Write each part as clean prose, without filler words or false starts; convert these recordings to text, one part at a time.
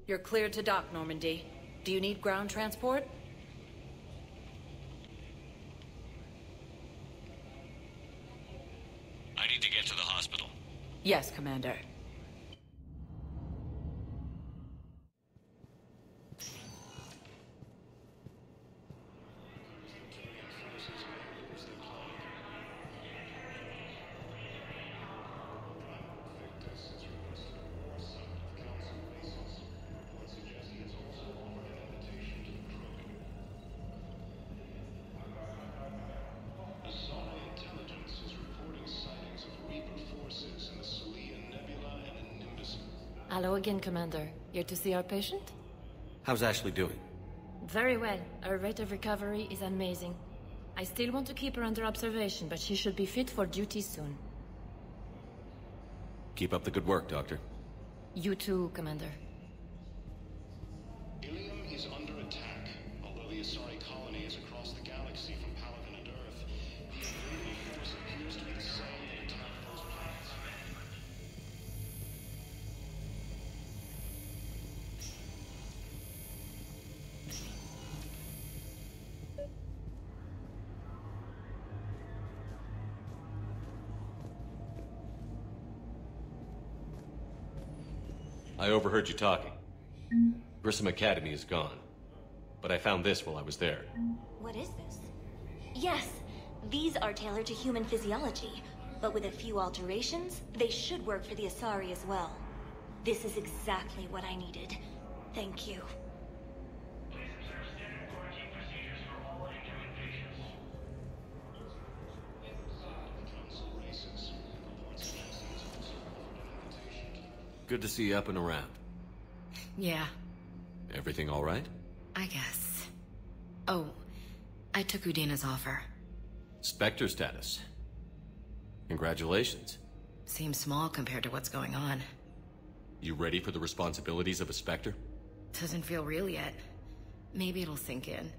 You're cleared to dock, Normandy. Do you need ground transport? I need to get to the hospital. Yes, Commander. Hello again, Commander. Here to see our patient? How's Ashley doing? Very well. Her rate of recovery is amazing. I still want to keep her under observation, but she should be fit for duty soon. Keep up the good work, Doctor. You too, Commander. Ilium is under attack. Although the Asari colony is across the galaxy from Palaven and Earth, the invading force appears to be the same that attacked those planets. I overheard you talking. Grissom Academy is gone. But I found this while I was there. What is this? Yes, these are tailored to human physiology, but with a few alterations, they should work for the Asari as well. This is exactly what I needed. Thank you. Good to see you up and around. Yeah, Everything all right? I guess. Oh, I took Udina's offer. Spectre status. Congratulations. Seems small compared to what's going on. You ready for the responsibilities of a Spectre? Doesn't feel real yet. Maybe it'll sink in.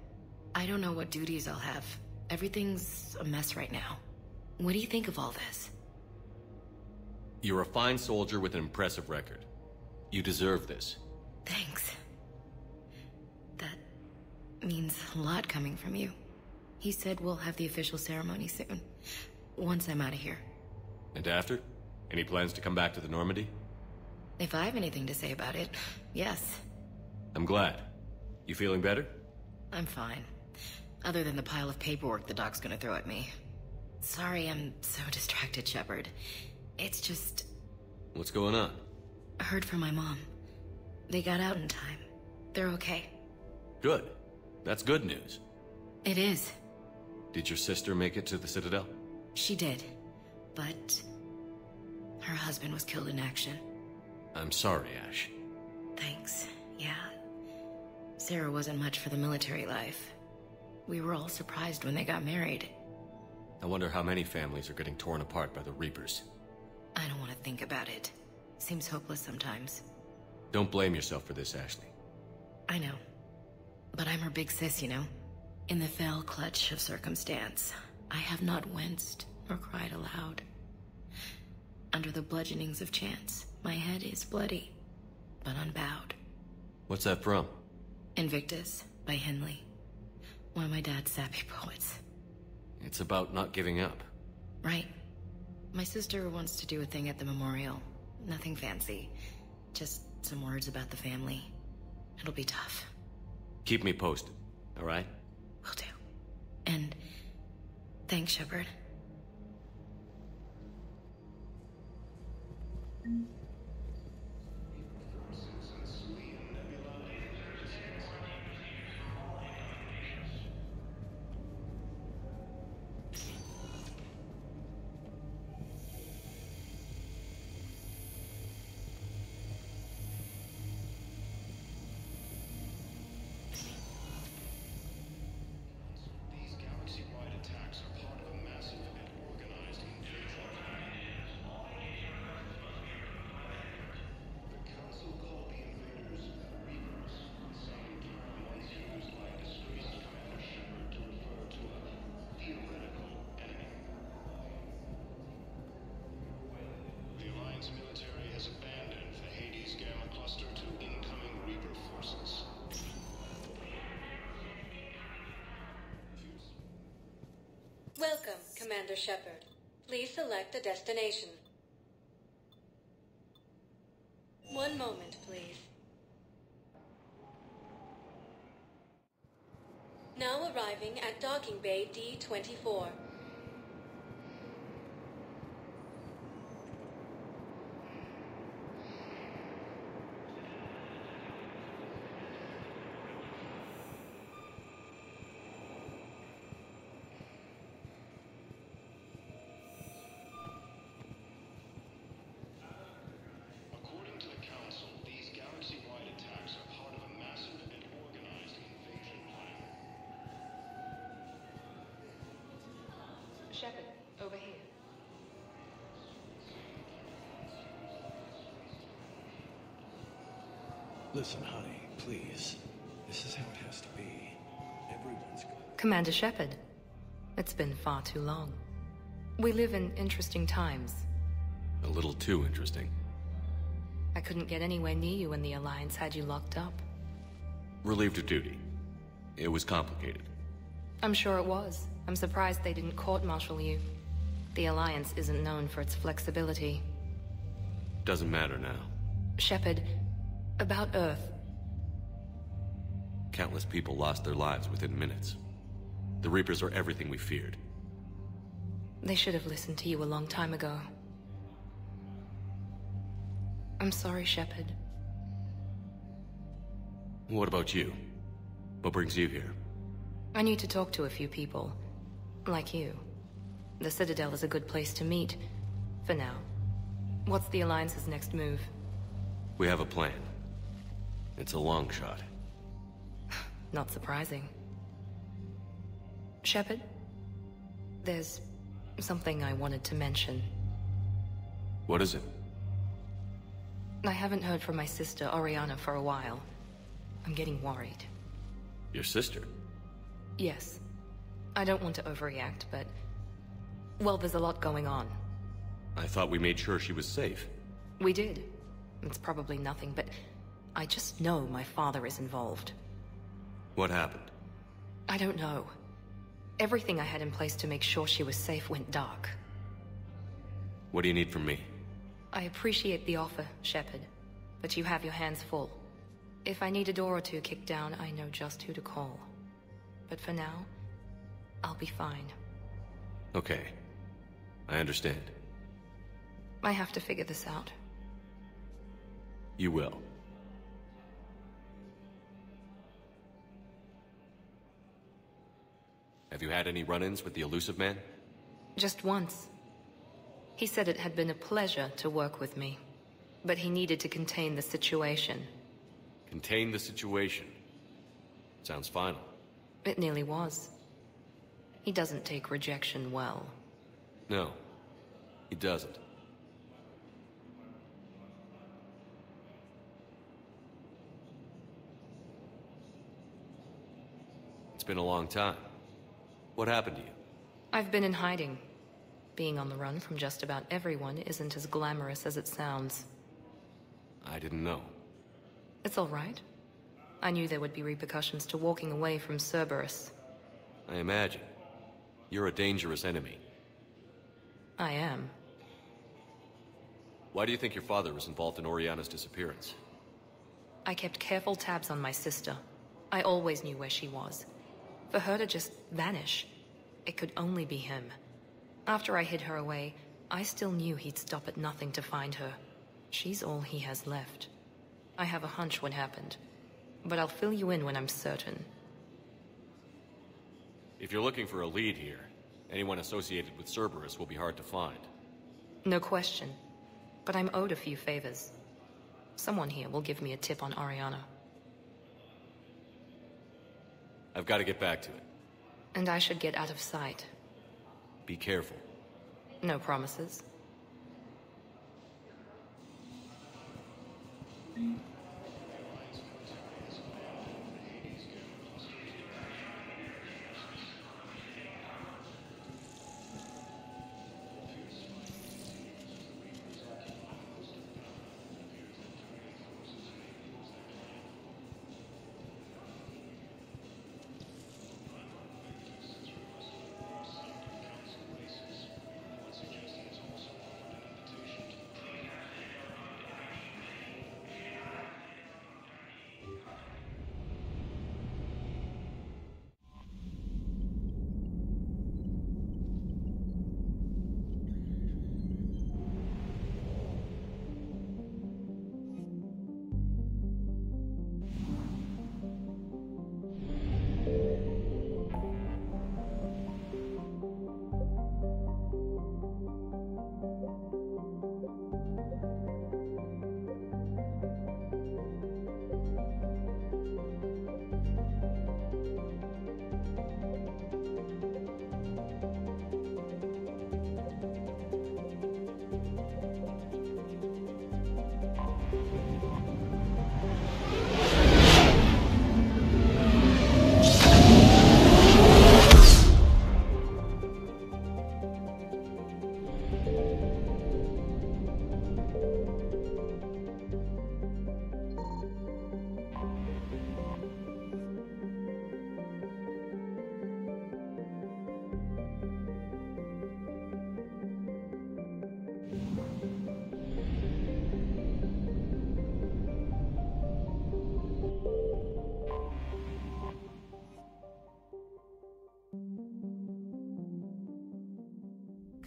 I don't know what duties I'll have. Everything's a mess right now. What do you think of all this? You're a fine soldier with an impressive record. You deserve this. Thanks. That means a lot coming from you. He said we'll have the official ceremony soon. Once I'm out of here. And after? Any plans to come back to the Normandy? If I have anything to say about it, yes. I'm glad. You feeling better? I'm fine. Other than the pile of paperwork the doc's gonna throw at me. Sorry I'm so distracted, Shepard. It's just... What's going on? I heard from my mom. They got out in time. They're okay. Good. That's good news. It is. Did your sister make it to the Citadel? She did. But... her husband was killed in action. I'm sorry, Ash. Thanks. Yeah. Sarah wasn't much for the military life. We were all surprised when they got married. I wonder how many families are getting torn apart by the Reapers. I don't want to think about it. Seems hopeless sometimes. Don't blame yourself for this, Ashley. I know. But I'm her big sis, you know? In the fell clutch of circumstance, I have not winced or cried aloud. Under the bludgeonings of chance, my head is bloody, but unbowed. What's that from? Invictus by Henley. One of my dad's sappy poets. It's about not giving up. Right. My sister wants to do a thing at the memorial. Nothing fancy. Just some words about the family. It'll be tough. Keep me posted, all right? Will do. And thanks, Shepard. These galaxy-wide attacks are part of a massive and organized invasion. Welcome, Commander Shepard. Please select a destination. One moment, please. Now arriving at Docking Bay D-24. According to the Council, these galaxy-wide attacks are part of a massive and organized invasion plan. Shepard, over here. Listen, honey, please. This is how it has to be. Everyone's... Commander Shepard, it's been far too long. We live in interesting times. A little too interesting. I couldn't get anywhere near you when the Alliance had you locked up. Relieved of duty. It was complicated. I'm sure it was. I'm surprised they didn't court-martial you. The Alliance isn't known for its flexibility. Doesn't matter now. Shepard, about Earth. Countless people lost their lives within minutes. The Reapers are everything we feared. They should have listened to you a long time ago. I'm sorry, Shepard. What about you? What brings you here? I need to talk to a few people. Like you. The Citadel is a good place to meet. For now. What's the Alliance's next move? We have a plan. It's a long shot. Not surprising. Shepard? There's something I wanted to mention. What is it? I haven't heard from my sister, Oriana, for a while. I'm getting worried. Your sister? Yes. I don't want to overreact, but... well, there's a lot going on. I thought we made sure she was safe. We did. It's probably nothing, but... I just know my father is involved. What happened? I don't know. Everything I had in place to make sure she was safe went dark. What do you need from me? I appreciate the offer, Shepard, but you have your hands full. If I need a door or two kicked down, I know just who to call. But for now, I'll be fine. Okay. I understand. I have to figure this out. You will. Have you had any run-ins with the Illusive Man? Just once. He said it had been a pleasure to work with me, but he needed to contain the situation. Contain the situation. Sounds final. It nearly was. He doesn't take rejection well. No, he doesn't. It's been a long time. What happened to you? I've been in hiding. Being on the run from just about everyone isn't as glamorous as it sounds. I didn't know. It's all right. I knew there would be repercussions to walking away from Cerberus. I imagine. You're a dangerous enemy. I am. Why do you think your father was involved in Oriana's disappearance? I kept careful tabs on my sister. I always knew where she was. For her to just vanish, it could only be him. After I hid her away, I still knew he'd stop at nothing to find her. She's all he has left. I have a hunch what happened, but I'll fill you in when I'm certain. If you're looking for a lead here, anyone associated with Cerberus will be hard to find. No question, but I'm owed a few favors. Someone here will give me a tip on Oriana. I've got to get back to it. And I should get out of sight. Be careful. No promises.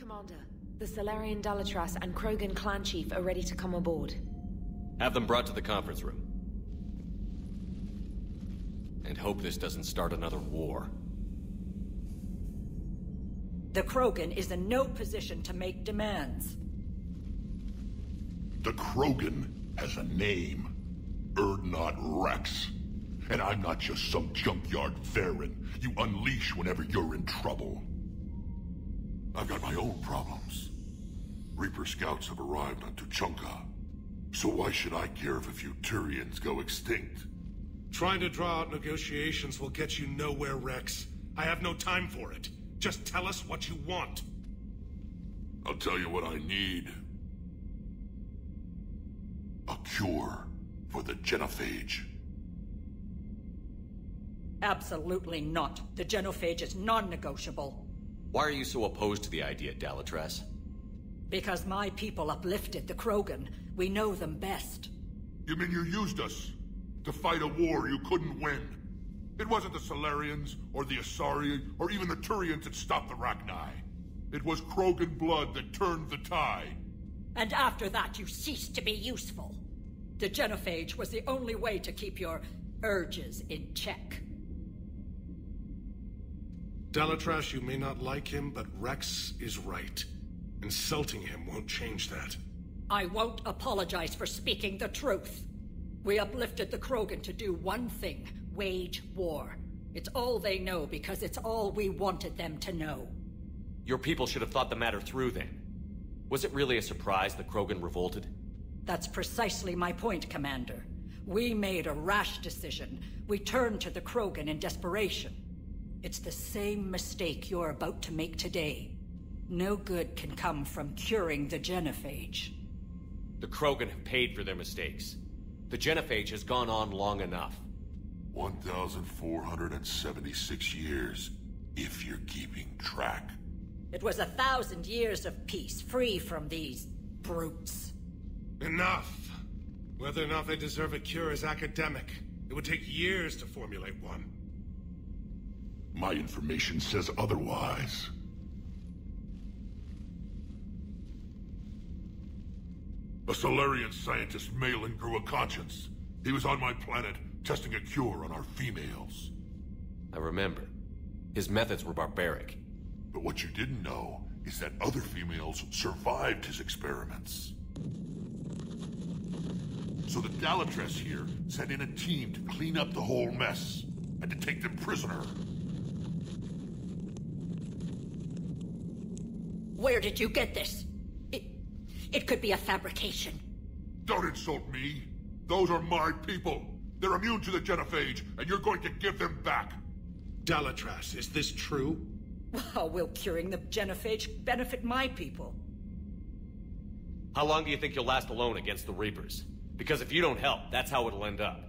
Commander. The Salarian Dalatras and Krogan clan chief are ready to come aboard. Have them brought to the conference room. And hope this doesn't start another war. The Krogan is in no position to make demands. The Krogan has a name. Urdnot Rex. And I'm not just some junkyard Theron you unleash whenever you're in trouble. I've got my own problems. Reaper scouts have arrived on Tuchanka. So why should I care if a few Turians go extinct? Trying to draw out negotiations will get you nowhere, Rex. I have no time for it. Just tell us what you want. I'll tell you what I need. A cure for the Genophage. Absolutely not. The Genophage is non-negotiable. Why are you so opposed to the idea, Dalatras? Because my people uplifted the Krogan. We know them best. You mean you used us to fight a war you couldn't win? It wasn't the Salarians, or the Asari, or even the Turians that stopped the Rachni. It was Krogan blood that turned the tide. And after that, you ceased to be useful. The Genophage was the only way to keep your urges in check. Dalatras, you may not like him, but Rex is right. Insulting him won't change that. I won't apologize for speaking the truth. We uplifted the Krogan to do one thing: wage war. It's all they know because it's all we wanted them to know. Your people should have thought the matter through then. Was it really a surprise the Krogan revolted? That's precisely my point, Commander. We made a rash decision. We turned to the Krogan in desperation. It's the same mistake you're about to make today. No good can come from curing the Genophage. The Krogan have paid for their mistakes. The Genophage has gone on long enough. 1,476 years, if you're keeping track. It was 1,000 years of peace, free from these brutes. Enough! Whether or not they deserve a cure is academic. It would take years to formulate one. My information says otherwise. A Salarian scientist, Malin, grew a conscience. He was on my planet, testing a cure on our females. I remember. His methods were barbaric. But what you didn't know is that other females survived his experiments. So the Dalatras here sent in a team to clean up the whole mess, and to take them prisoner. Where did you get this? It could be a fabrication. Don't insult me. Those are my people. They're immune to the Genophage, and you're going to give them back. Dalatras, is this true? How will curing the Genophage benefit my people? How long do you think you'll last alone against the Reapers? Because if you don't help, that's how it'll end up.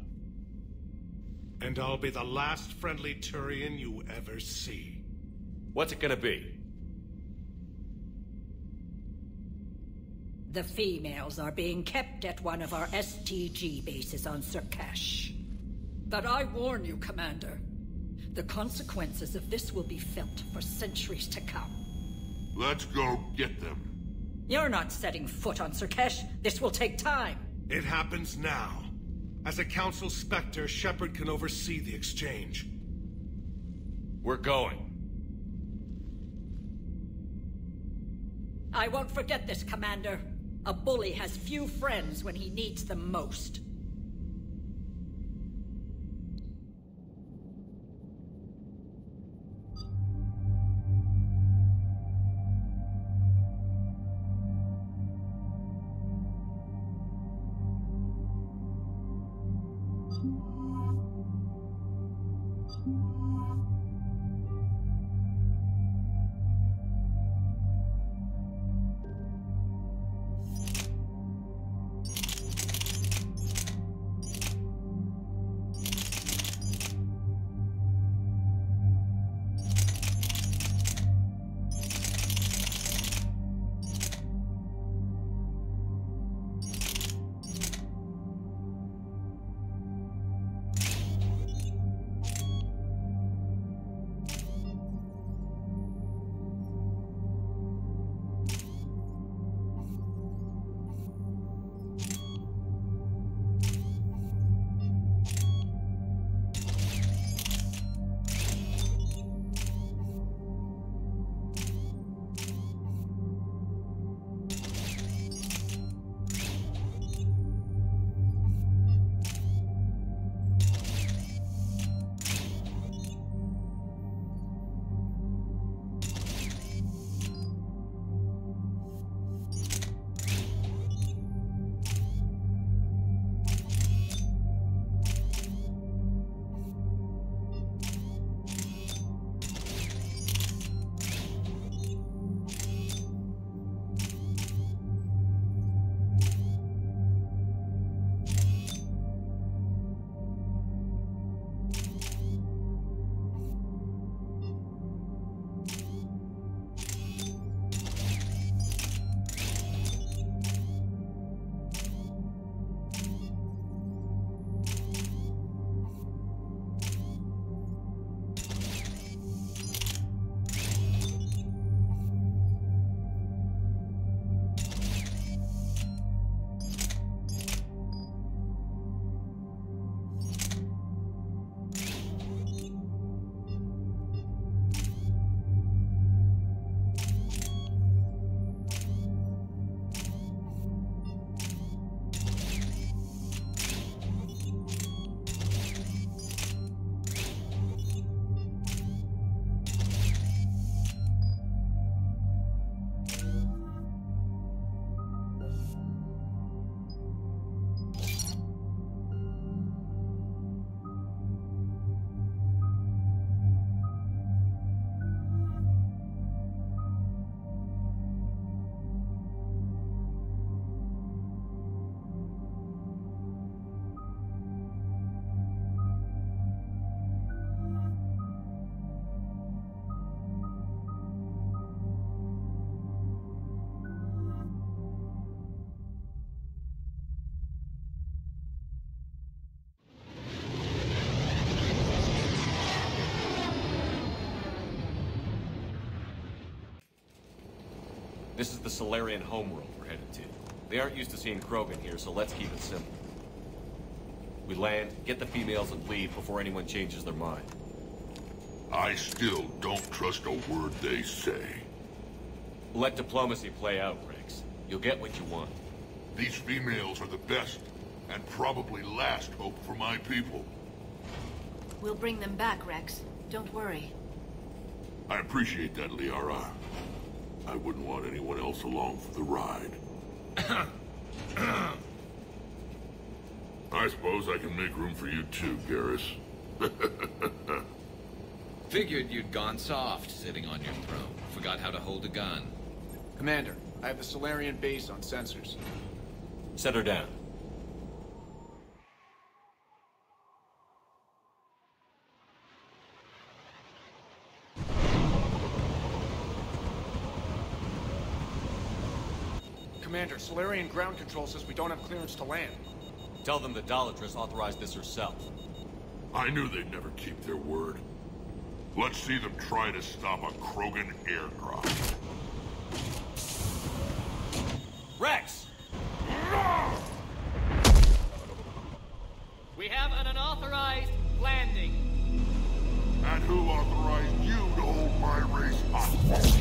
And I'll be the last friendly Turian you ever see. What's it gonna be? The females are being kept at one of our STG bases on Surkash. But I warn you, Commander. The consequences of this will be felt for centuries to come. Let's go get them. You're not setting foot on Surkash. This will take time. It happens now. As a Council Spectre, Shepard can oversee the exchange. We're going. I won't forget this, Commander. A bully has few friends when he needs them most. This is the Salarian homeworld we're headed to. They aren't used to seeing Krogan here, so let's keep it simple. We land, get the females, and leave before anyone changes their mind. I still don't trust a word they say. Let diplomacy play out, Rex. You'll get what you want. These females are the best, and probably last hope for my people. We'll bring them back, Rex. Don't worry. I appreciate that, Liara. I wouldn't want anyone else along for the ride. I suppose I can make room for you too, Garrus. Figured you'd gone soft sitting on your throne. Forgot how to hold a gun. Commander, I have the Solarian base on sensors. Set her down. Commander, Solarian ground control says we don't have clearance to land. Tell them the Dalatrass authorized this herself. I knew they'd never keep their word. Let's see them try to stop a Krogan airdrop. Rex! We have an unauthorized landing. And who authorized you to hold my race hostage?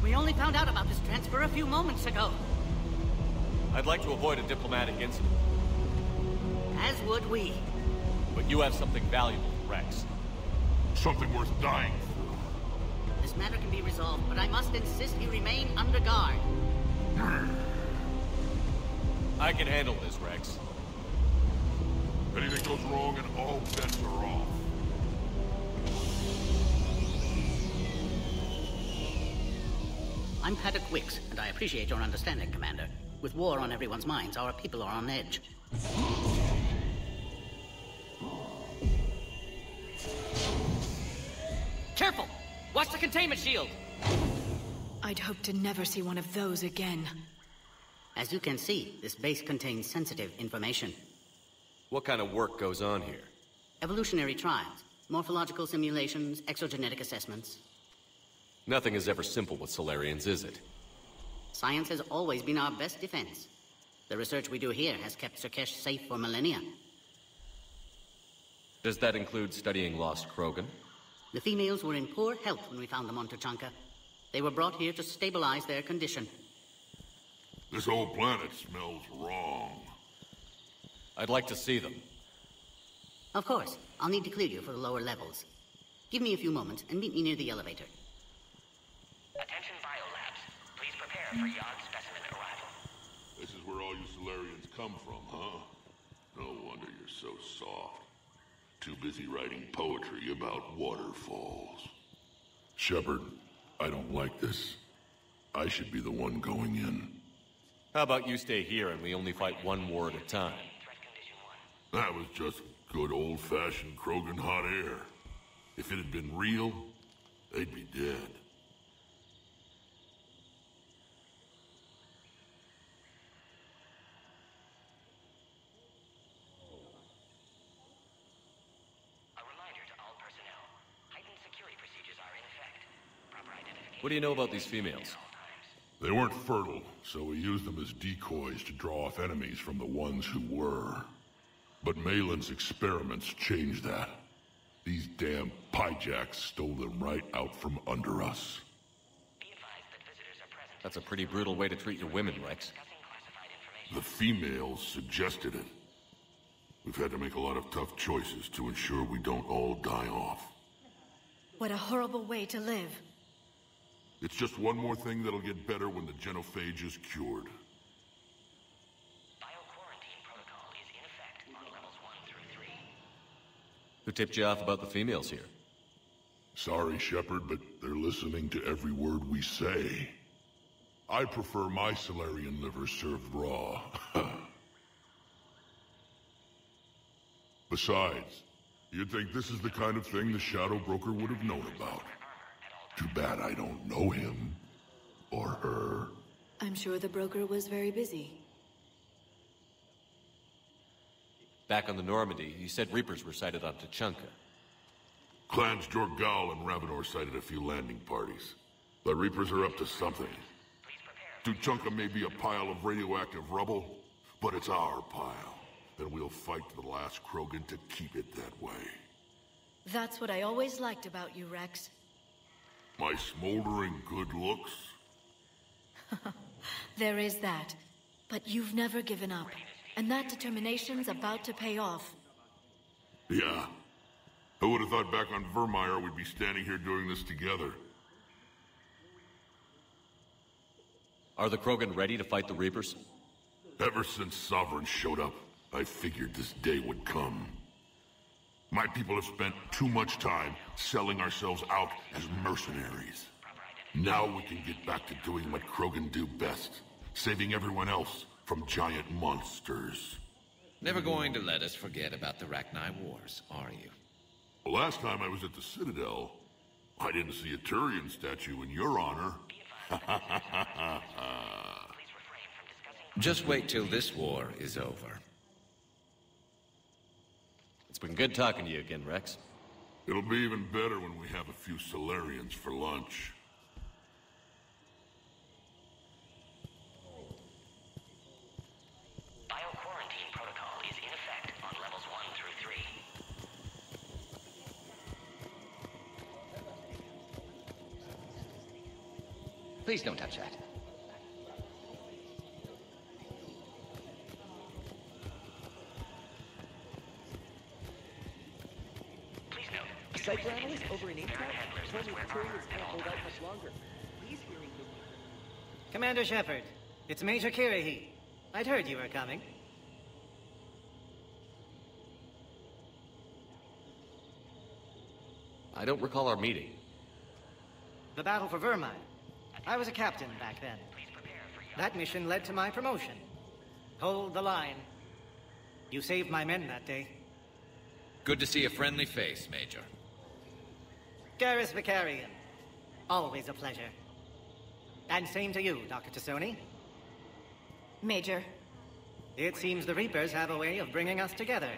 We only found out about this transfer a few moments ago. I'd like to avoid a diplomatic incident. As would we. But you have something valuable, Rex. Something worth dying for. This matter can be resolved, but I must insist you remain under guard. I can handle this, Rex. If anything goes wrong and all bets are off. I'm Paddock Wicks, and I appreciate your understanding, Commander. With war on everyone's minds, our people are on edge. Careful! Watch the containment shield! I'd hope to never see one of those again. As you can see, this base contains sensitive information. What kind of work goes on here? Evolutionary trials, morphological simulations, exogenetic assessments. Nothing is ever simple with Solarians, is it? Science has always been our best defense. The research we do here has kept Surkesh safe for millennia. Does that include studying lost Krogan? The females were in poor health when we found them on Tuchanka. They were brought here to stabilize their condition. This whole planet smells wrong. I'd like to see them. Of course. I'll need to clear you for the lower levels. Give me a few moments and meet me near the elevator. Attention biolabs. Please prepare for Yard specimen arrival. This is where all you Solarians come from, huh? No wonder you're so soft. Too busy writing poetry about waterfalls. Shepard, I don't like this. I should be the one going in. How about you stay here and we only fight one war at a time? That was just good old-fashioned Krogan hot air. If it had been real, they'd be dead. What do you know about these females? They weren't fertile, so we used them as decoys to draw off enemies from the ones who were. But Malin's experiments changed that. These damn Pyjaks stole them right out from under us. That's a pretty brutal way to treat your women, Rex. The females suggested it. We've had to make a lot of tough choices to ensure we don't all die off. What a horrible way to live. It's just one more thing that'll get better when the genophage is cured. Bioquarantine protocol is in effect on levels 1 through 3. Who tipped you off about the females here? Sorry, Shepard, but they're listening to every word we say. I prefer my Solarian liver served raw. Besides, you'd think this is the kind of thing the Shadow Broker would have known about. Too bad I don't know him. Or her. I'm sure the broker was very busy. Back on the Normandy, you said Reapers were sighted on Tuchanka. Clans Jorgal and Ravenor sighted a few landing parties. The Reapers are up to something. Tuchanka may be a pile of radioactive rubble, but it's our pile. And we'll fight to the last Krogan to keep it that way. That's what I always liked about you, Rex. My smoldering good looks? There is that. But you've never given up. And that determination's about to pay off. Yeah. Who would have thought back on Vermeer we'd be standing here doing this together? Are the Krogan ready to fight the Reapers? Ever since Sovereign showed up, I figured this day would come. My people have spent too much time selling ourselves out as mercenaries. Now we can get back to doing what Krogan do best, saving everyone else from giant monsters. Never going to let us forget about the Rachni Wars, are you? The last time I was at the Citadel, I didn't see a Turian statue in your honor. Just wait till this war is over. It's been good talking to you again, Rex. It'll be even better when we have a few Solarians for lunch. Bioquarantine protocol is in effect on levels 1 through 3. Please don't touch that. Psychoanalyst over in Intel told me the Turians can't hold out much longer. He's hearing the... Commander Shepard, it's Major Kirahi. I'd heard you were coming. I don't recall our meeting. The battle for Vermine. I was a captain back then. That mission led to my promotion. Hold the line. You saved my men that day. Good to see a friendly face, Major. Garrus Vicarian. Always a pleasure. And same to you, Dr. T'Soni. Major. It seems the Reapers have a way of bringing us together.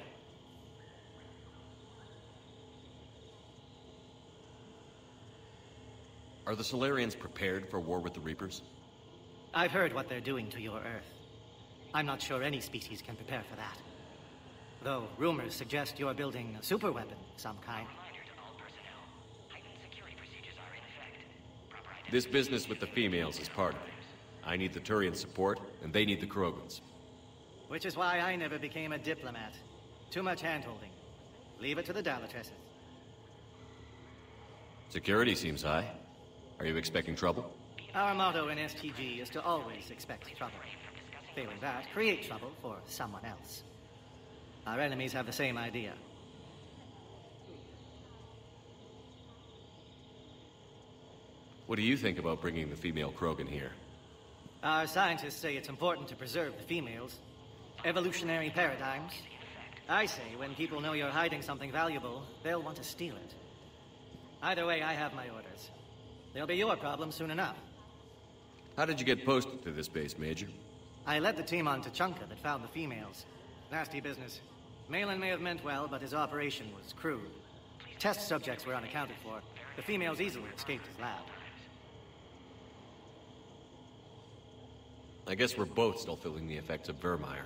Are the Solarians prepared for war with the Reapers? I've heard what they're doing to your Earth. I'm not sure any species can prepare for that. Though rumors suggest you're building a superweapon of some kind. This business with the females is part of it. I need the Turian support, and they need the Krogans. Which is why I never became a diplomat. Too much hand-holding. Leave it to the Dalatresses. Security seems high. Are you expecting trouble? Our motto in STG is to always expect trouble. Failing that, create trouble for someone else. Our enemies have the same idea. What do you think about bringing the female Krogan here? Our scientists say it's important to preserve the females. Evolutionary paradigms. I say when people know you're hiding something valuable, they'll want to steal it. Either way, I have my orders. They'll be your problem soon enough. How did you get posted to this base, Major? I led the team on Tuchanka that found the females. Nasty business. Malin may have meant well, but his operation was crude. Test subjects were unaccounted for. The females easily escaped his lab. I guess we're both still feeling the effects of Vermeer.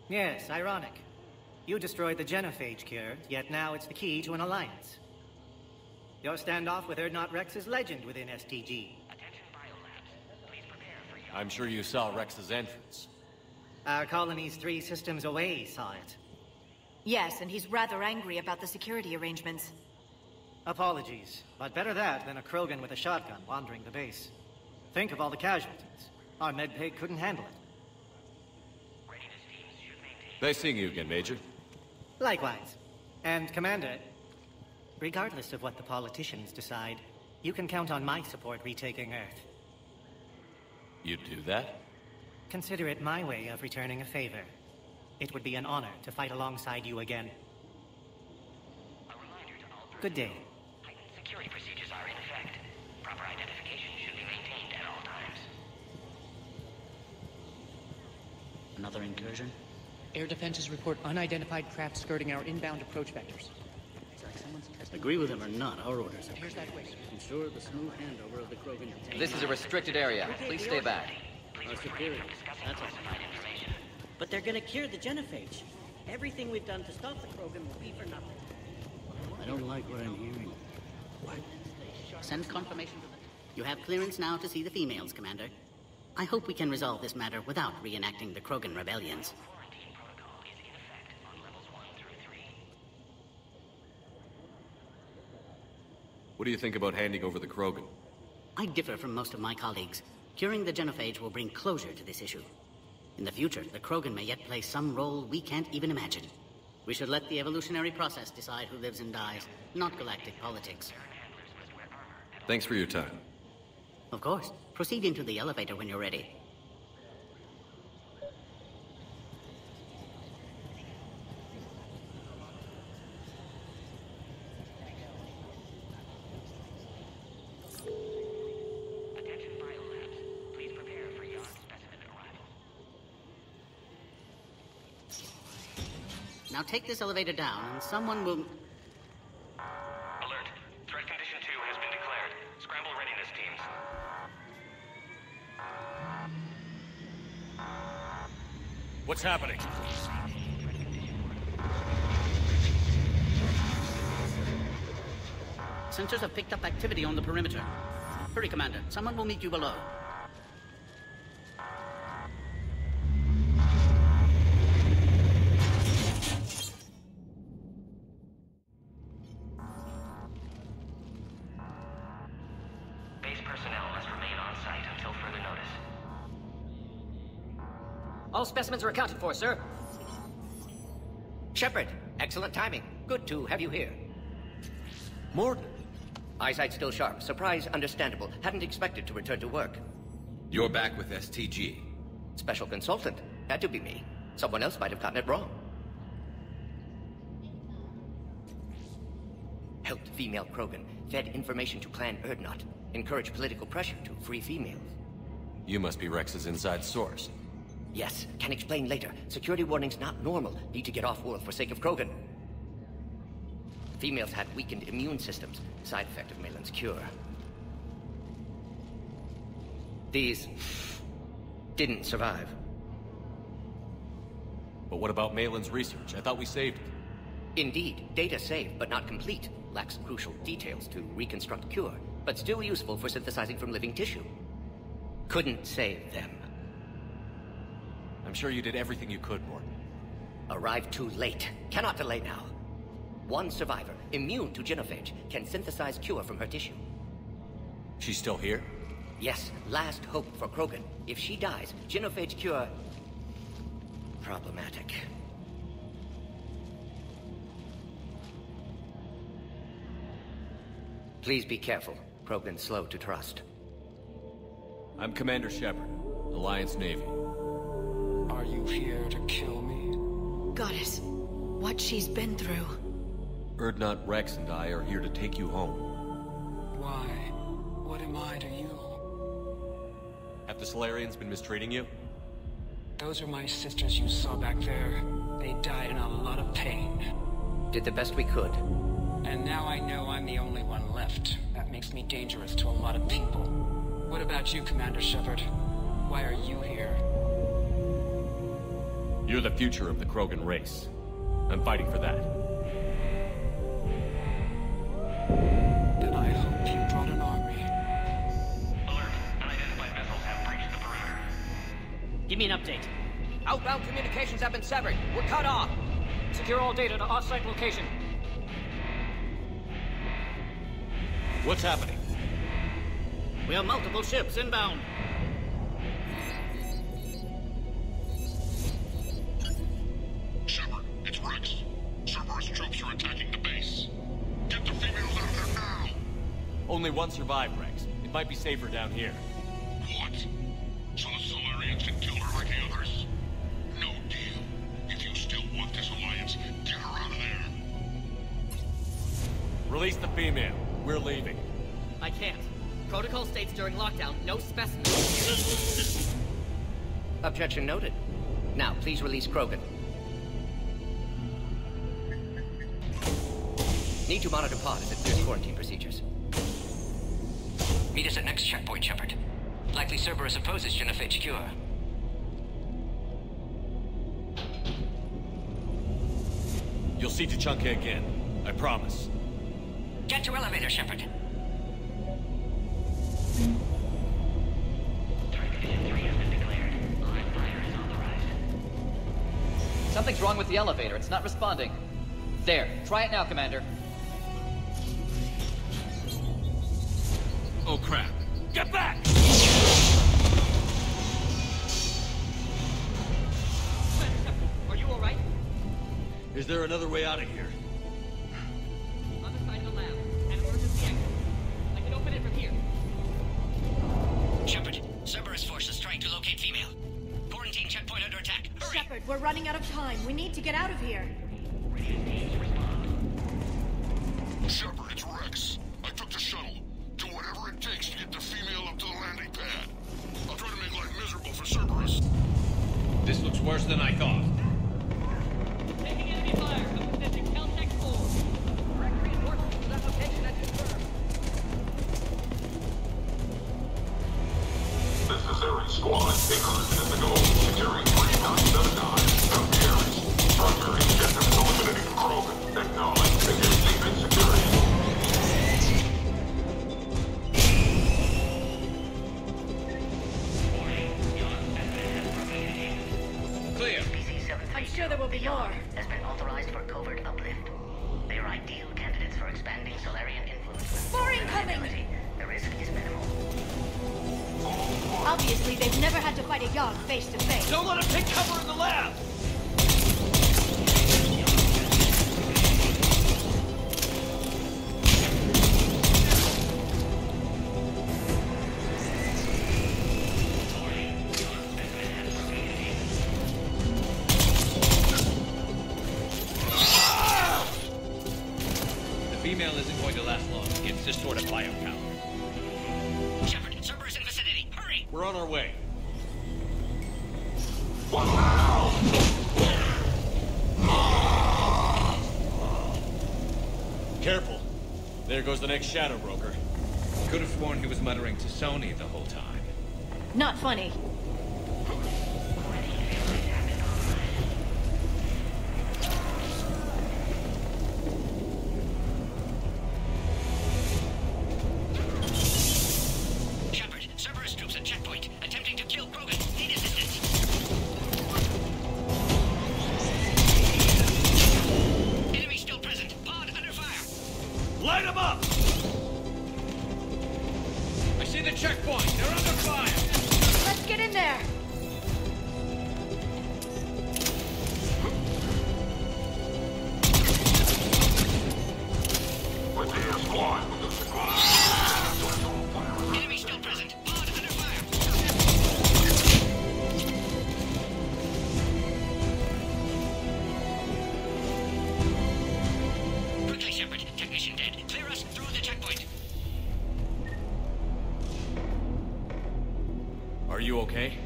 Yes, ironic. You destroyed the genophage cure, yet now it's the key to an alliance. Your standoff with Urdnot Rex is legend within STG. I'm sure you saw Rex's entrance. Our colony's 3 systems away saw it. Yes, and he's rather angry about the security arrangements. Apologies, but better that than a Krogan with a shotgun wandering the base. Think of all the casualties. Our medbay couldn't handle it. Nice seeing you again, Major. Likewise. And, Commander, regardless of what the politicians decide, you can count on my support retaking Earth. You'd do that? Consider it my way of returning a favor. It would be an honor to fight alongside you again. Good day. Security procedures are in effect. Another incursion? Air defenses report unidentified craft skirting our inbound approach vectors. Agree with him or not, our orders are Here's that way. ensure the smooth handover of the Krogan container. This is a restricted area. Please stay back. Our superiors, that's all. But they're gonna cure the genophage. Everything we've done to stop the Krogan will be for nothing. I don't like what I'm hearing. What? Send confirmation to them. You have clearance now to see the females, Commander. I hope we can resolve this matter without reenacting the Krogan rebellions. What do you think about handing over the Krogan? I differ from most of my colleagues. Curing the genophage will bring closure to this issue. In the future, the Krogan may yet play some role we can't even imagine. We should let the evolutionary process decide who lives and dies, not galactic politics. Thanks for your time. Of course. Proceed into the elevator when you're ready. Attention biolabs. Please prepare for Yard specimen arrival. Now take this elevator down, and someone will... Alert. Threat condition 2 has been declared. Scramble readiness teams. What's happening? Sensors have picked up activity on the perimeter. Hurry, Commander. Someone will meet you below. Base personnel must remain on site until further notice. All specimens are accounted for, sir. Shepard, excellent timing. Good to have you here. Morden. Eyesight still sharp. Surprise understandable. Hadn't expected to return to work. You're back with STG. Special consultant. Had to be me. Someone else might have gotten it wrong. Helped female Krogan. Fed information to Clan Urdnot. Encouraged political pressure to free females. You must be Rex's inside source. Yes, can explain later. Security warnings not normal. Need to get off-world for sake of Krogan. Females had weakened immune systems. Side effect of Malin's cure. These... didn't survive. But what about Malin's research? I thought we saved it. Indeed. Data saved, but not complete. Lacks crucial details to reconstruct cure, but still useful for synthesizing from living tissue. Couldn't save them. I'm sure you did everything you could, Morden. Arrived too late. Cannot delay now. One survivor, immune to genophage, can synthesize cure from her tissue. She's still here? Yes, last hope for Krogan. If she dies, genophage cure... problematic. Please be careful. Krogan's slow to trust. I'm Commander Shepard, Alliance Navy. Are you here to kill me? Goddess, what she's been through. Urdnot, Rex, and I are here to take you home. Why? What am I to you? Have the Solarians been mistreating you? Those are my sisters you saw back there. They died in a lot of pain. Did the best we could. And now I know I'm the only one left. That makes me dangerous to a lot of people. What about you, Commander Shepard? Why are you here? You're the future of the Krogan race. I'm fighting for that. Then I hope you brought an army. Alert. Unidentified vessels have breached the perimeter. Give me an update. Outbound communications have been severed. We're cut off. Secure all data to off-site location. What's happening? We have multiple ships inbound. Shepard, it's Rex. Cerberus troops are attacking the base. Get the females out of there now! Only one survived, Rex. It might be safer down here. What? So the Solarians can kill her like the others? No deal. If you still want this alliance, get her out of there. Release the female. We're leaving. I can't. Protocol states during lockdown, no specimens. Objection noted. Now, please release Krogan. Need to monitor pod as it clears quarantine procedures. Meet us at next checkpoint, Shepard. Likely Cerberus opposes genophage cure. You'll see Tuchanka again. I promise. Get to elevator, Shepard. Something's wrong with the elevator. It's not responding. There. Try it now, Commander. Oh, crap. Get back! Are you alright? Is there another way out of here? Other side of the lab. An emergency exit. I can open it from here. Shepard, Cerberus forces trying to locate female. Quarantine checkpoint under attack. Hurry! Shepard, we're running out of time. We need to get out of here. Shepard, it's Rex. I took the shuttle. Do whatever it takes to get the female up to the landing pad. I'll try to make life miserable for Cerberus. This looks worse than I thought. Taking enemy fire. Position Caltech 4. Direct reinforcements to that location and confirmed. This is Ares Squad. Inclusion in the goal. Securing 3979. Come Ares. Primary objective is eliminating Krogan. Acknowledge. Engage deep in security. Clear. I'm sure there will be more. Has been authorized for covert uplift. They are ideal candidates for expanding Solarian influence with More incoming! The risk is minimal. Obviously, they've never had to fight a Yogg face to face. Don't let him take cover in the lab! The female isn't going to last long against this sort of biopower. Shepard, Cerberus in vicinity. Hurry! We're on our way. Careful. There goes the next Shadow Broker. Could have sworn he was muttering to Sony the whole time. Not funny. Shepard, Cerberus troops at checkpoint, attempting to kill Krogan. Need assistance. Enemy still present. Pod under fire. Light him up! I see the checkpoint. They're under fire. Let's get in there. With the squad. Enemy still present. Pod under fire. Quickly, Shepard. Technician dead. Clear us through the checkpoint. Are you okay?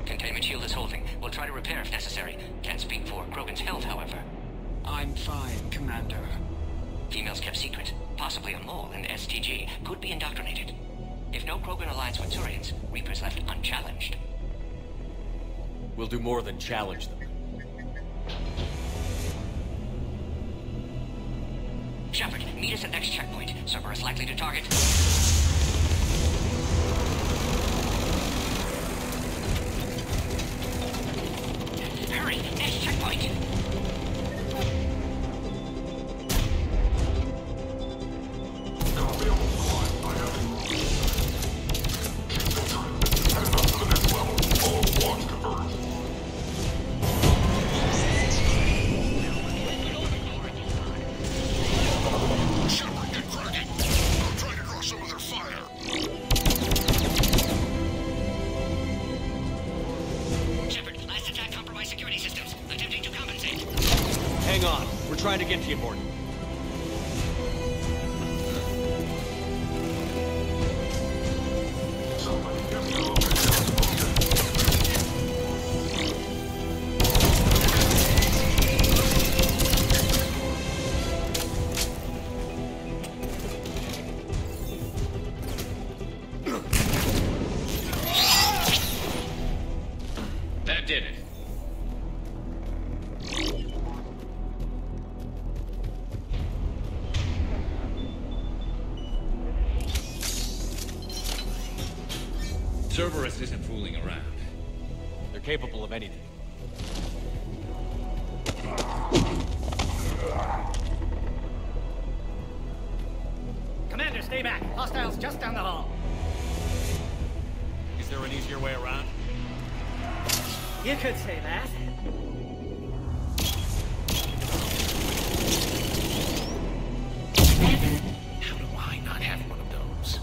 Containment shield is holding. We'll try to repair if necessary. Can't speak for Krogan's health, however. I'm fine, Commander. Females kept secret. Possibly a mole in the STG. Could be indoctrinated. If no Krogan aligns with Turians, Reapers left unchallenged. We'll do more than challenge them. Shepard, meet us at next checkpoint. Cerberus likely to target. Hurry, next checkpoint. Shepard, get cracking. I'm trying to draw some of their fire. Shepard, last attack compromised security systems. Attempting to compensate. Hang on. We're trying to get to you, Morton. Cerberus isn't fooling around. They're capable of anything. Commander, stay back. Hostiles just down the hall. Is there an easier way around? You could say that. How do I not have one of those?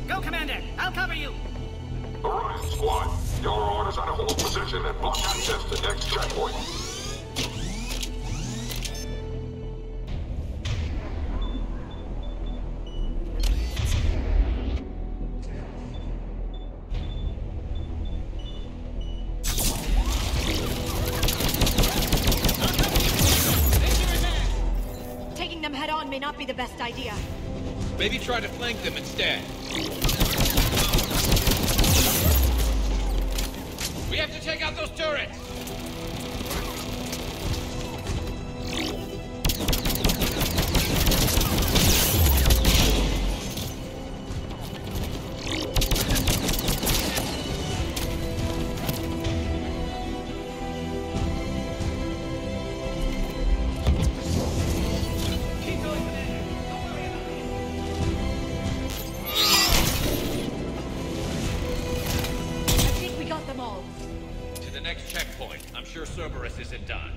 Go, Commander! I'll cover you! Orion Squad, your orders are to hold position and block access to next checkpoint. Taking them head on may not be the best idea. Maybe try to flank them instead. We have to take out those turrets! Cerberus isn't done.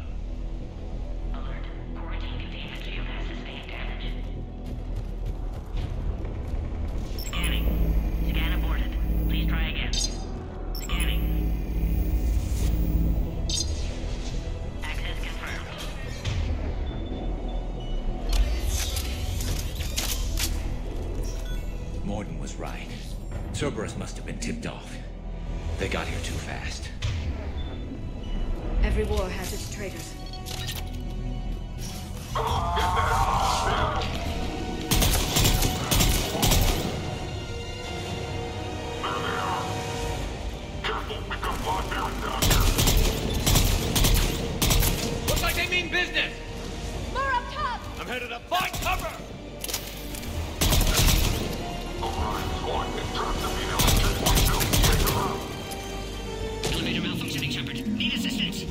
Alert. Quarantine containment shield has sustained damage. Scanning. Scan aborted. Please try again. Scanning. Access confirmed. Mordin was right. Cerberus must have been tipped off. They got here too fast. Every war has its traitors. Looks like they mean business! More up top! I'm headed up. Find cover! Elevator malfunctioning, Shepard. Need assistance.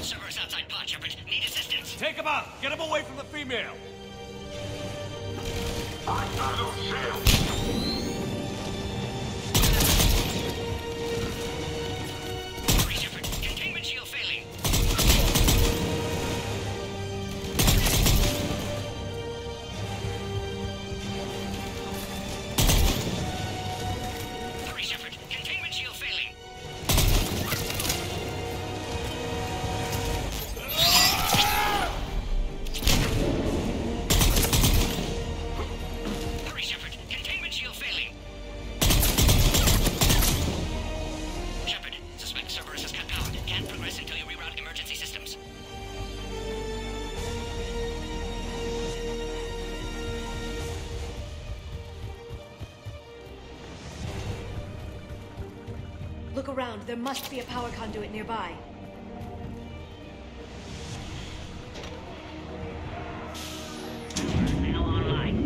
Cerberus outside pod, Shepard. Need assistance. Take him out! Get him away from the female! Hurry, Shepard. Containment shield failing. Hurry, Shepard. Containment shield failing. Hurry, Shepard. Containment shield failing. Shepard, suspect Cerberus has cut power. Can't progress until you reroute emergency systems. Look around. There must be a power conduit nearby. Now online.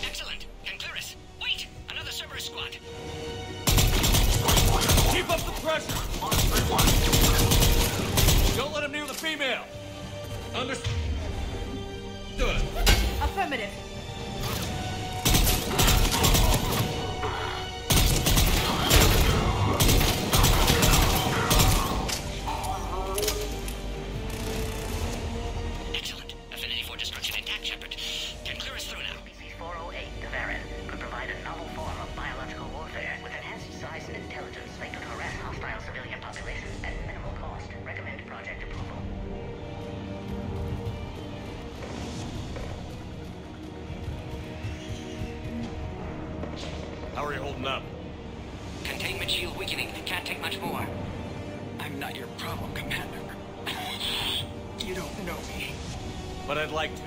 Excellent. Conclurus. Wait! Another Cerberus squad. Keep up the pressure! Don't let him near the female! Understood. Affirmative. Excellent. Affinity for destruction intact, Shepard. Conclurus through now. PC-408, Devarin, could provide a novel form of biological warfare. With enhanced size and intelligence, they could harass hostile civilian populations at minimal cost. Recommend project approval. How are you holding up? Containment shield weakening. Can't take much more. I'm I'm not your problem, Commander. You don't know me. But I'd like to.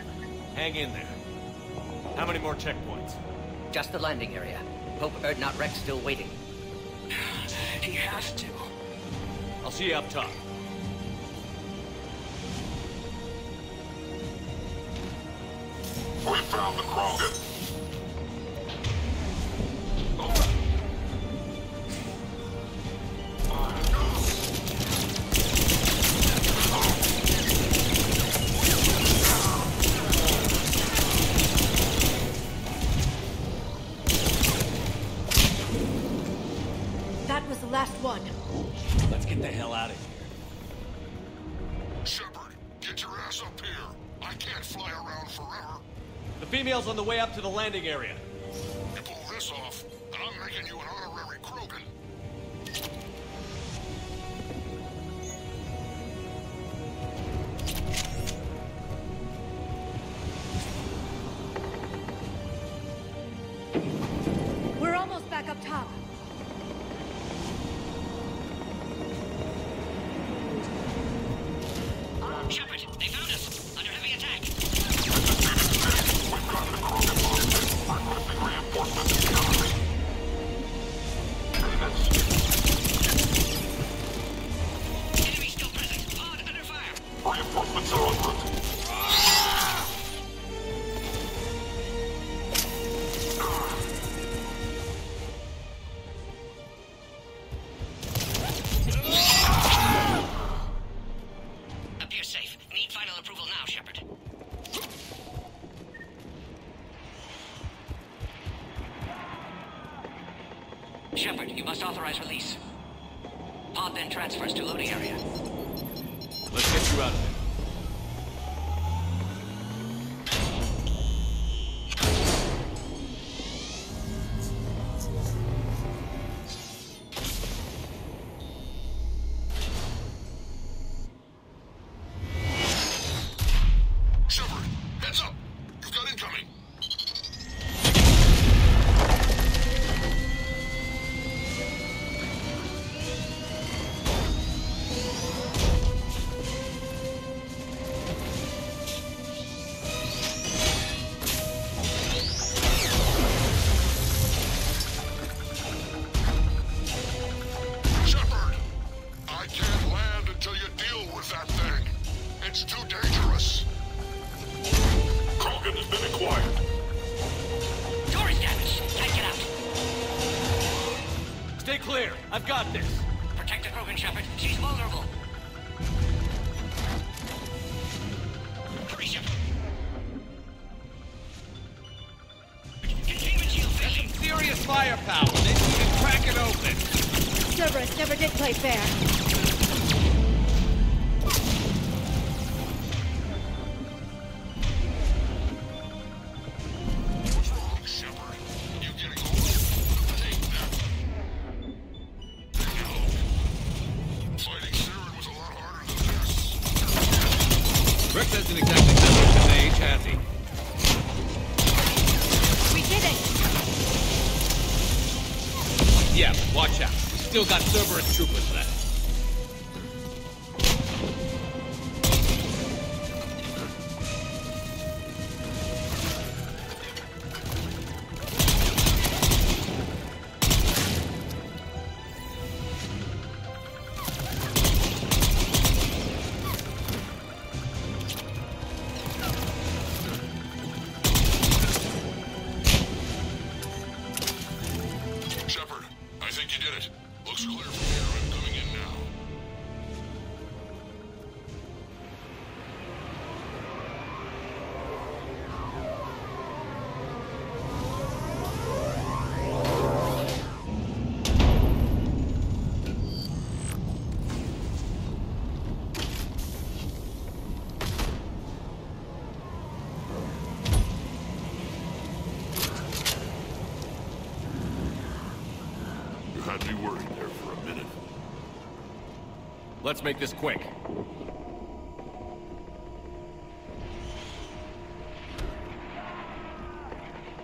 Hang in there. How many more checkpoints? Just the landing area. Hope Urdnot Rex still waiting. He has to. I'll see you up top. We found the Krogan. That was the last one. Let's get the hell out of here. Shepard, get your ass up here. I can't fly around forever. The female's on the way up to the landing area. You pull this off, and I'm making you an honorary Krogan. We're almost back up top. Shepard, they found us. Under heavy attack. We've got the Krogan locked. Requesting reinforcements immediately. Enemy still present. Pod under fire. Reinforcements are en route. Appears safe. Need final approval now, Shepard. Shepard, you must authorize release. Pod then transfers to loading area. Let's get you out of there. Shepard, heads up! You've got incoming! Shepard! I can't land until you deal with that thing. It's too dangerous. Krogan has been acquired. Door is damaged. Can't get out. Stay clear. I've got this. Protect the Krogan, Shepard. She's vulnerable. Hurry, Shepard. Containment shield failing. Serious firepower. Maybe we can crack it open. Cerberus never did play fair. What's wrong, Shepard? You getting old? Take that. No. Fighting Saren was a lot harder than this. Rex hasn't exactly done much of age, has he? We did it! Yeah, but watch out. We still got Cerberus troopers left. Shepard, I think you did it. Looks clear from here. I'm coming in now. You had me worried there for a minute. Let's make this quick.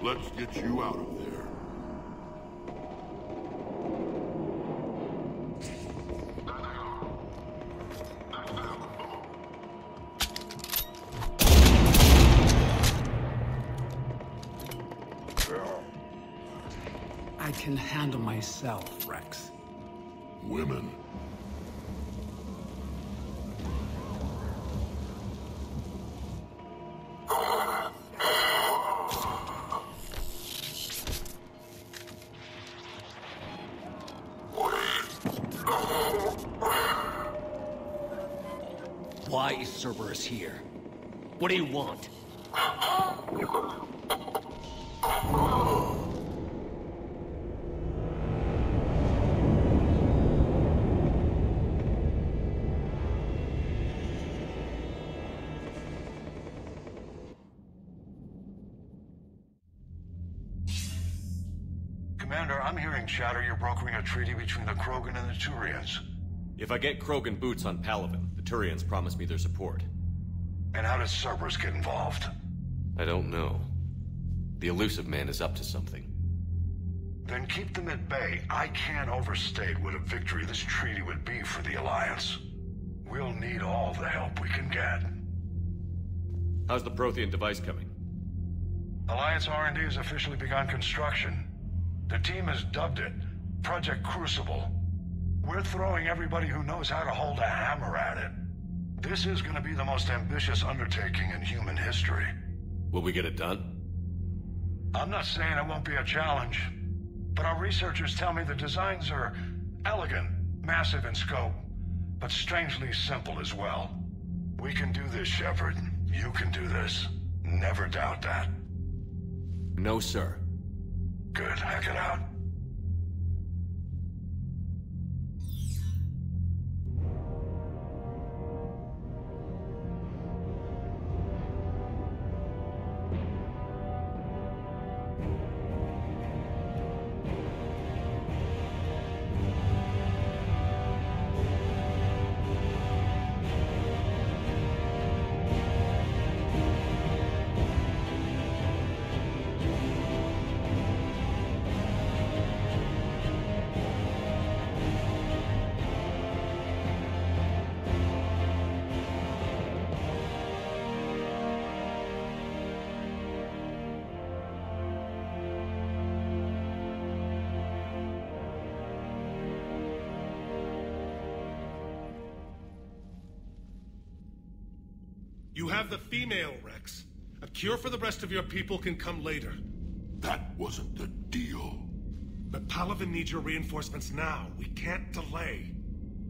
Let's get you out of there. I can handle myself, Rex. Women. Why is Cerberus here? What do you want? Commander, I'm hearing chatter you're brokering a treaty between the Krogan and the Turians. If I get Krogan boots on Palaven, the Turians promise me their support. And how does Cerberus get involved? I don't know. The Illusive Man is up to something. Then keep them at bay. I can't overstate what a victory this treaty would be for the Alliance. We'll need all the help we can get. How's the Prothean device coming? Alliance R&D has officially begun construction. The team has dubbed it Project Crucible. We're throwing everybody who knows how to hold a hammer at it. This is going to be the most ambitious undertaking in human history. Will we get it done? I'm not saying it won't be a challenge, but our researchers tell me the designs are elegant, massive in scope, but strangely simple as well. We can do this, Shepard. You can do this. Never doubt that. No, sir. Good. Hack it out. You have the female, Rex. A cure for the rest of your people can come later. That wasn't the deal. But Palaven needs your reinforcements now. We can't delay.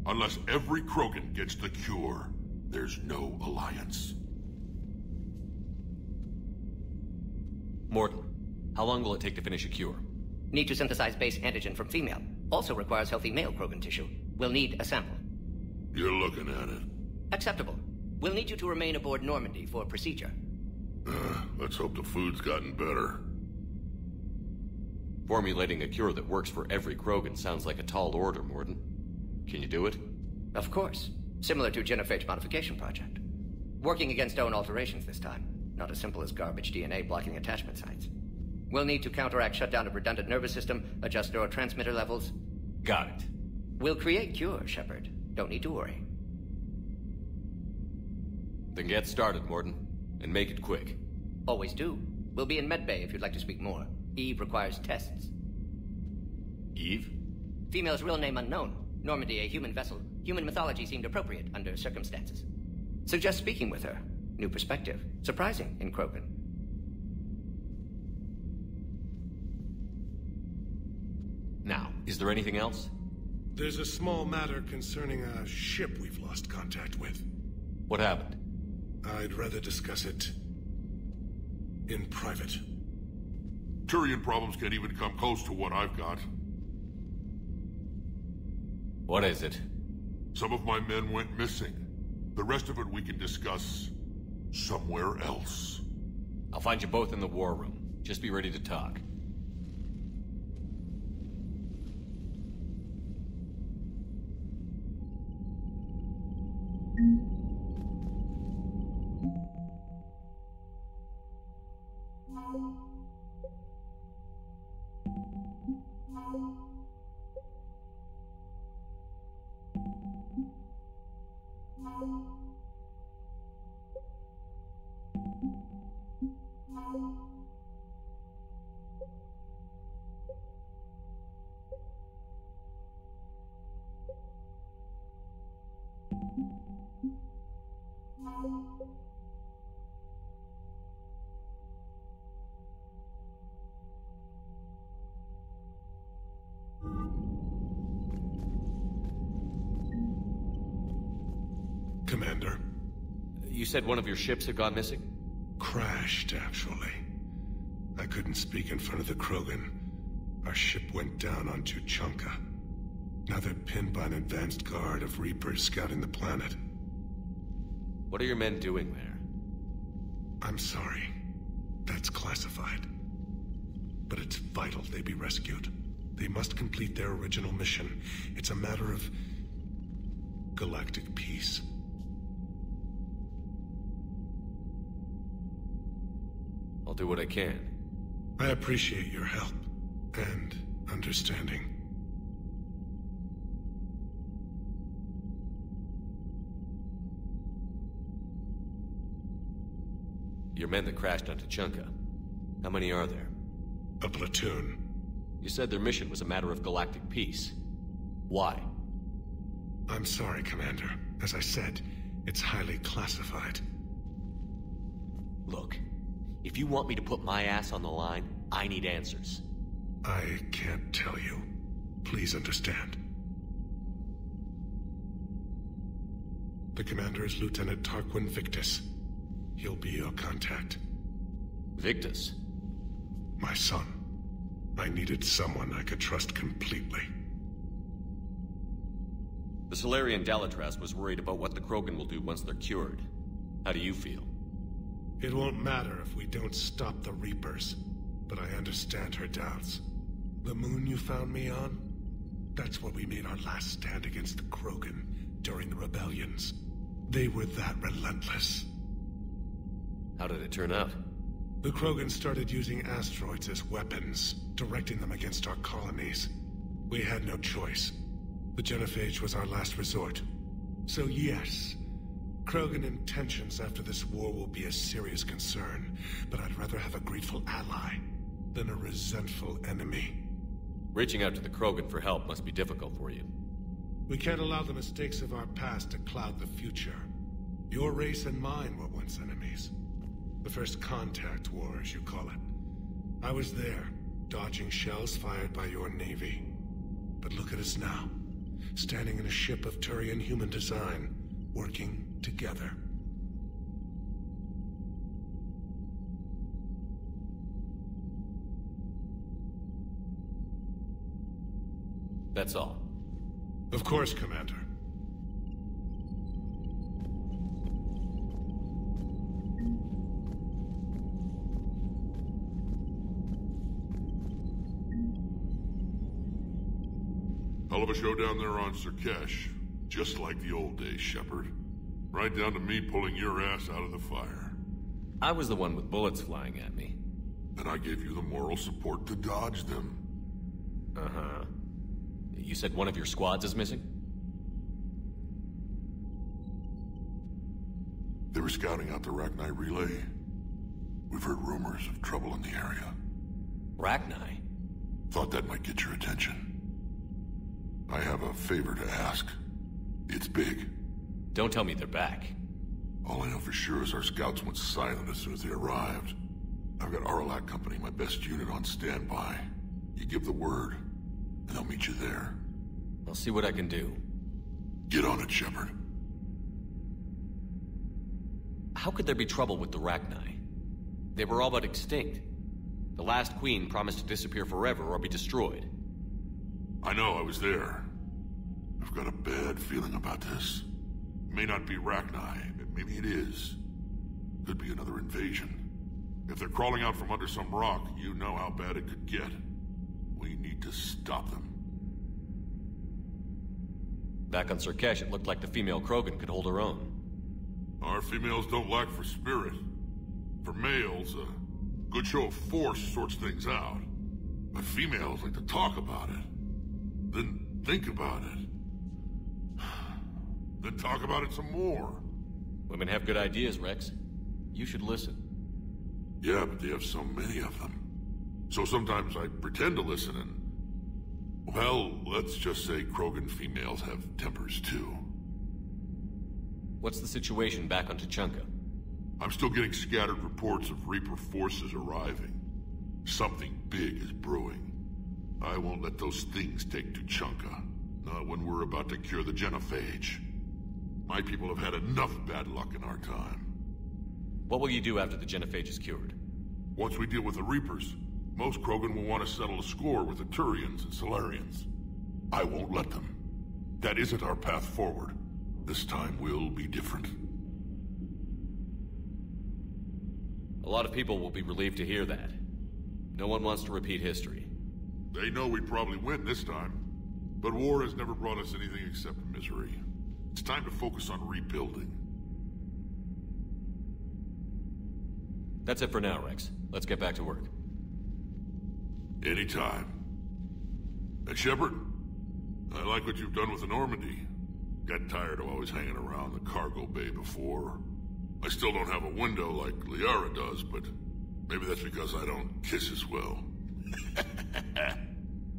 Unless every Krogan gets the cure, there's no alliance. Mordin, how long will it take to finish a cure? Need to synthesize base antigen from female. Also requires healthy male Krogan tissue. We'll need a sample. You're looking at it. Acceptable. We'll need you to remain aboard Normandy for procedure. Let's hope the food's gotten better. Formulating a cure that works for every Krogan sounds like a tall order, Mordin. Can you do it? Of course. Similar to Genophage Modification Project. Working against own alterations this time. Not as simple as garbage DNA blocking attachment sites. We'll need to counteract shutdown of redundant nervous system, adjust neurotransmitter levels. Got it. We'll create cure, Shepard. Don't need to worry. Then get started, Mordin. And make it quick. Always do. We'll be in medbay if you'd like to speak more. Eve requires tests. Eve? Female's real name unknown. Normandy, a human vessel. Human mythology seemed appropriate under circumstances. Suggest speaking with her. New perspective. Surprising in Krogan. Now, is there anything else? There's a small matter concerning a ship we've lost contact with. What happened? I'd rather discuss it in private. Turian problems can't even come close to what I've got. What is it? Some of my men went missing. The rest of it we can discuss somewhere else. I'll find you both in the war room. Just be ready to talk. You said one of your ships had gone missing? Crashed, actually. I couldn't speak in front of the Krogan. Our ship went down on Tuchanka. Now they're pinned by an advanced guard of Reapers scouting the planet. What are your men doing there? I'm sorry. That's classified. But it's vital they be rescued. They must complete their original mission. It's a matter of galactic peace. I'll do what I can. I appreciate your help and understanding. Your men that crashed on Tuchanka. How many are there? A platoon. You said their mission was a matter of galactic peace. Why? I'm sorry, Commander. As I said, it's highly classified. Look, if you want me to put my ass on the line, I need answers. I can't tell you. Please understand. The commander is Lieutenant Tarquin Victus. He'll be your contact. Victus? My son. I needed someone I could trust completely. The Salarian Dalitras was worried about what the Krogan will do once they're cured. How do you feel? It won't matter if we don't stop the Reapers, but I understand her doubts. The moon you found me on? That's where we made our last stand against the Krogan during the rebellions. They were that relentless. How did it turn out? The Krogan started using asteroids as weapons, directing them against our colonies. We had no choice. The Genophage was our last resort. So yes, Krogan intentions after this war will be a serious concern, but I'd rather have a grateful ally than a resentful enemy. Reaching out to the Krogan for help must be difficult for you. We can't allow the mistakes of our past to cloud the future. Your race and mine were once enemies. The first contact war, as you call it. I was there, dodging shells fired by your navy. But look at us now, standing in a ship of Turian human design, working together. That's all. Of course, Commander. Hell of a show down there on Surkesh. Just like the old days, Shepard. Right down to me pulling your ass out of the fire. I was the one with bullets flying at me. And I gave you the moral support to dodge them. Uh-huh. You said one of your squads is missing? They were scouting out the Rachni relay. We've heard rumors of trouble in the area. Rachni? Thought that might get your attention. I have a favor to ask. It's big. Don't tell me they're back. All I know for sure is our scouts went silent as soon as they arrived. I've got Aralak Company, my best unit, on standby. You give the word, and I'll meet you there. I'll see what I can do. Get on it, Shepard. How could there be trouble with the Rachni? They were all but extinct. The last queen promised to disappear forever or be destroyed. I know, I was there. I've got a bad feeling about this. It may not be Rachni, but maybe it is. Could be another invasion. If they're crawling out from under some rock, you know how bad it could get. We need to stop them. Back on Surkesh, it looked like the female Krogan could hold her own. Our females don't lack for spirit. For males, a good show of force sorts things out. But females like to talk about it. Then think about it. Then talk about it some more. Women have good ideas, Rex. You should listen. Yeah, but they have so many of them. So sometimes I pretend to listen and... Well, let's just say Krogan females have tempers too. What's the situation back on Tuchanka? I'm still getting scattered reports of Reaper forces arriving. Something big is brewing. I won't let those things take Tuchanka. Not when we're about to cure the Genophage. My people have had enough bad luck in our time. What will you do after the Genophage is cured? Once we deal with the Reapers, most Krogan will want to settle a score with the Turians and Salarians. I won't let them. That isn't our path forward. This time will be different. A lot of people will be relieved to hear that. No one wants to repeat history. They know we probably win this time. But war has never brought us anything except misery. It's time to focus on rebuilding. That's it for now, Rex. Let's get back to work. Anytime. And Shepard, I like what you've done with the Normandy. Got tired of always hanging around the cargo bay before. I still don't have a window like Liara does, but maybe that's because I don't kiss as well.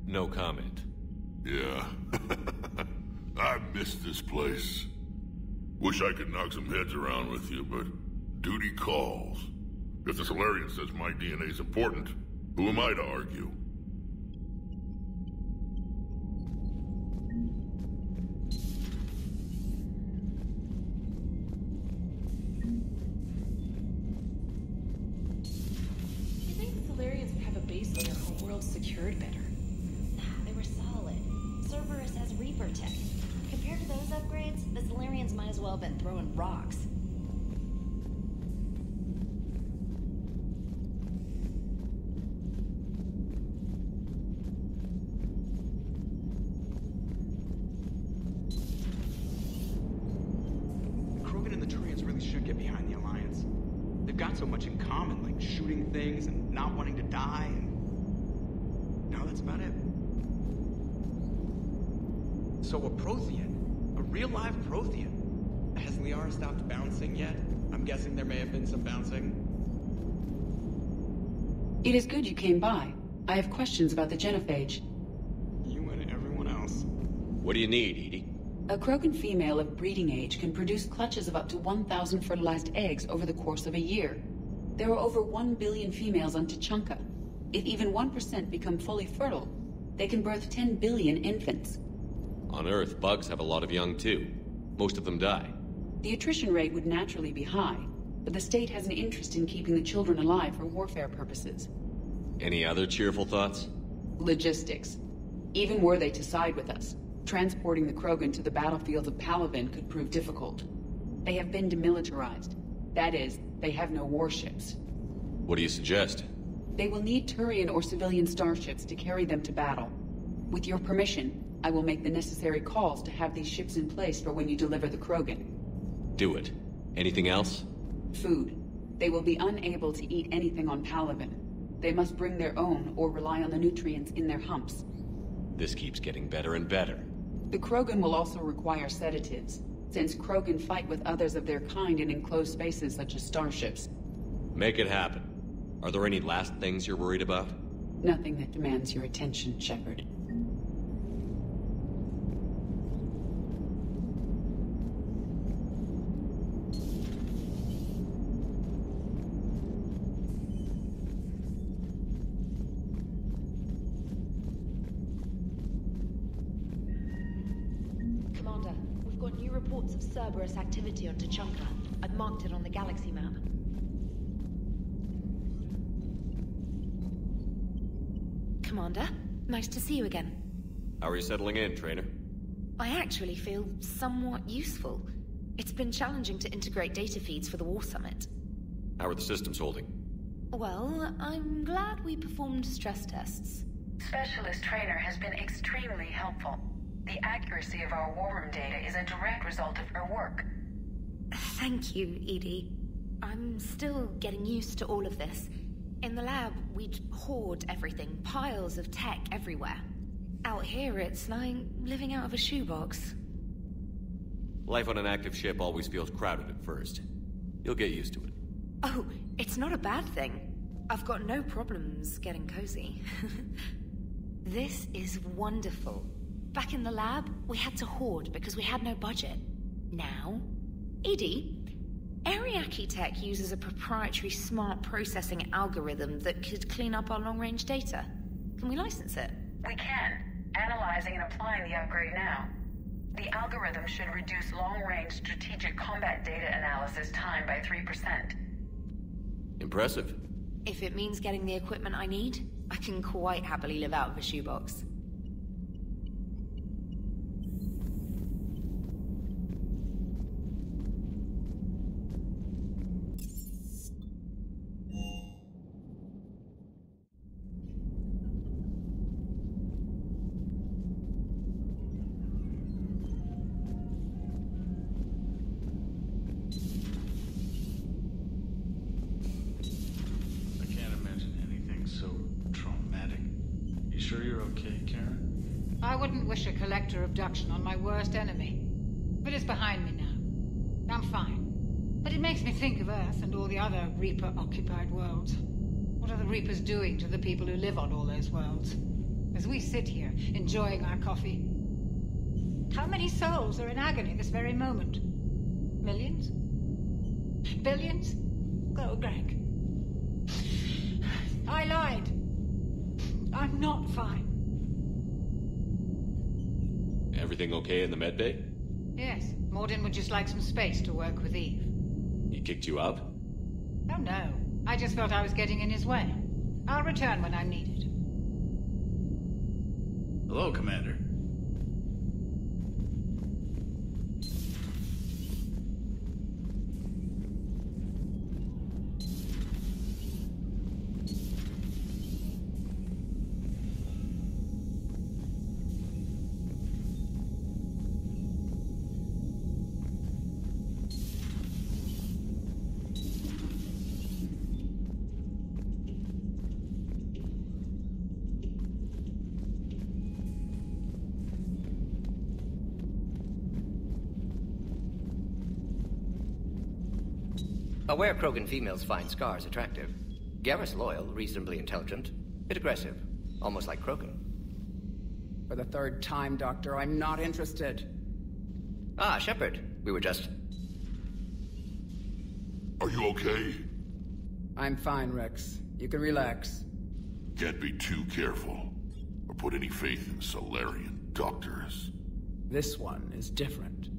No comment. Yeah. I miss this place. Wish I could knock some heads around with you, but duty calls. If the Salarian says my DNA's important, who am I to argue? You think the Salarians would have a base on their homeworld secured better? Nah, they were solid. Cerberus has Reaper tech. Compared to those upgrades, the Salarians might as well have been throwing rocks. So much in common, like shooting things and not wanting to die, and now that's about it. So a Prothean, a real live Prothean. Has Liara stopped bouncing yet? I'm guessing there may have been some bouncing. It is good you came by. I have questions about the Genophage. You and everyone else. What do you need, Edie? A Krogan female of breeding age can produce clutches of up to 1,000 fertilized eggs over the course of a year. There are over 1 billion females on Tuchanka. If even 1% become fully fertile, they can birth 10 billion infants. On Earth, bugs have a lot of young too. Most of them die. The attrition rate would naturally be high, but the state has an interest in keeping the children alive for warfare purposes. Any other cheerful thoughts? Logistics. Even were they to side with us, transporting the Krogan to the battlefields of Palaven could prove difficult. They have been demilitarized. That is, they have no warships. What do you suggest? They will need Turian or civilian starships to carry them to battle. With your permission, I will make the necessary calls to have these ships in place for when you deliver the Krogan. Do it. Anything else? Food. They will be unable to eat anything on Palaven. They must bring their own or rely on the nutrients in their humps. This keeps getting better and better. The Krogan will also require sedatives, since Krogan fight with others of their kind in enclosed spaces such as starships. Make it happen. Are there any last things you're worried about? Nothing that demands your attention, Shepard. Of Cerberus activity on Tuchanka. I've marked it on the galaxy map. Commander, nice to see you again. How are you settling in, Trainer? I actually feel somewhat useful. It's been challenging to integrate data feeds for the War Summit. How are the systems holding? Well, I'm glad we performed stress tests. Specialist Trainer has been extremely helpful. The accuracy of our war room data is a direct result of her work. Thank you, Edie. I'm still getting used to all of this. In the lab, we'd hoard everything, piles of tech everywhere. Out here, it's like living out of a shoebox. Life on an active ship always feels crowded at first. You'll get used to it. Oh, it's not a bad thing. I've got no problems getting cozy. This is wonderful. Back in the lab, we had to hoard because we had no budget. Now, Edie, Ariake Tech uses a proprietary smart processing algorithm that could clean up our long-range data. Can we license it? We can. Analyzing and applying the upgrade now. The algorithm should reduce long-range strategic combat data analysis time by 3%. Impressive. If it means getting the equipment I need, I can quite happily live out of a shoebox. Abduction on my worst enemy. But it's behind me now. I'm fine. But it makes me think of Earth and all the other Reaper-occupied worlds. What are the Reapers doing to the people who live on all those worlds? As we sit here, enjoying our coffee. How many souls are in agony this very moment? Millions? Billions? Oh, Greg. I lied. I'm not fine. Everything okay in the medbay? Yes. Mordin would just like some space to work with Eve. He kicked you out? Oh, no. I just felt I was getting in his way. I'll return when I'm needed. Hello, Commander. Aware Krogan females find scars attractive. Garrus loyal, reasonably intelligent, bit aggressive, almost like Krogan. For the third time, Doctor, I'm not interested. Ah, Shepard. We were just... Are you okay? I'm fine, Rex. You can relax. Can't be too careful, or put any faith in Salarian doctors. This one is different.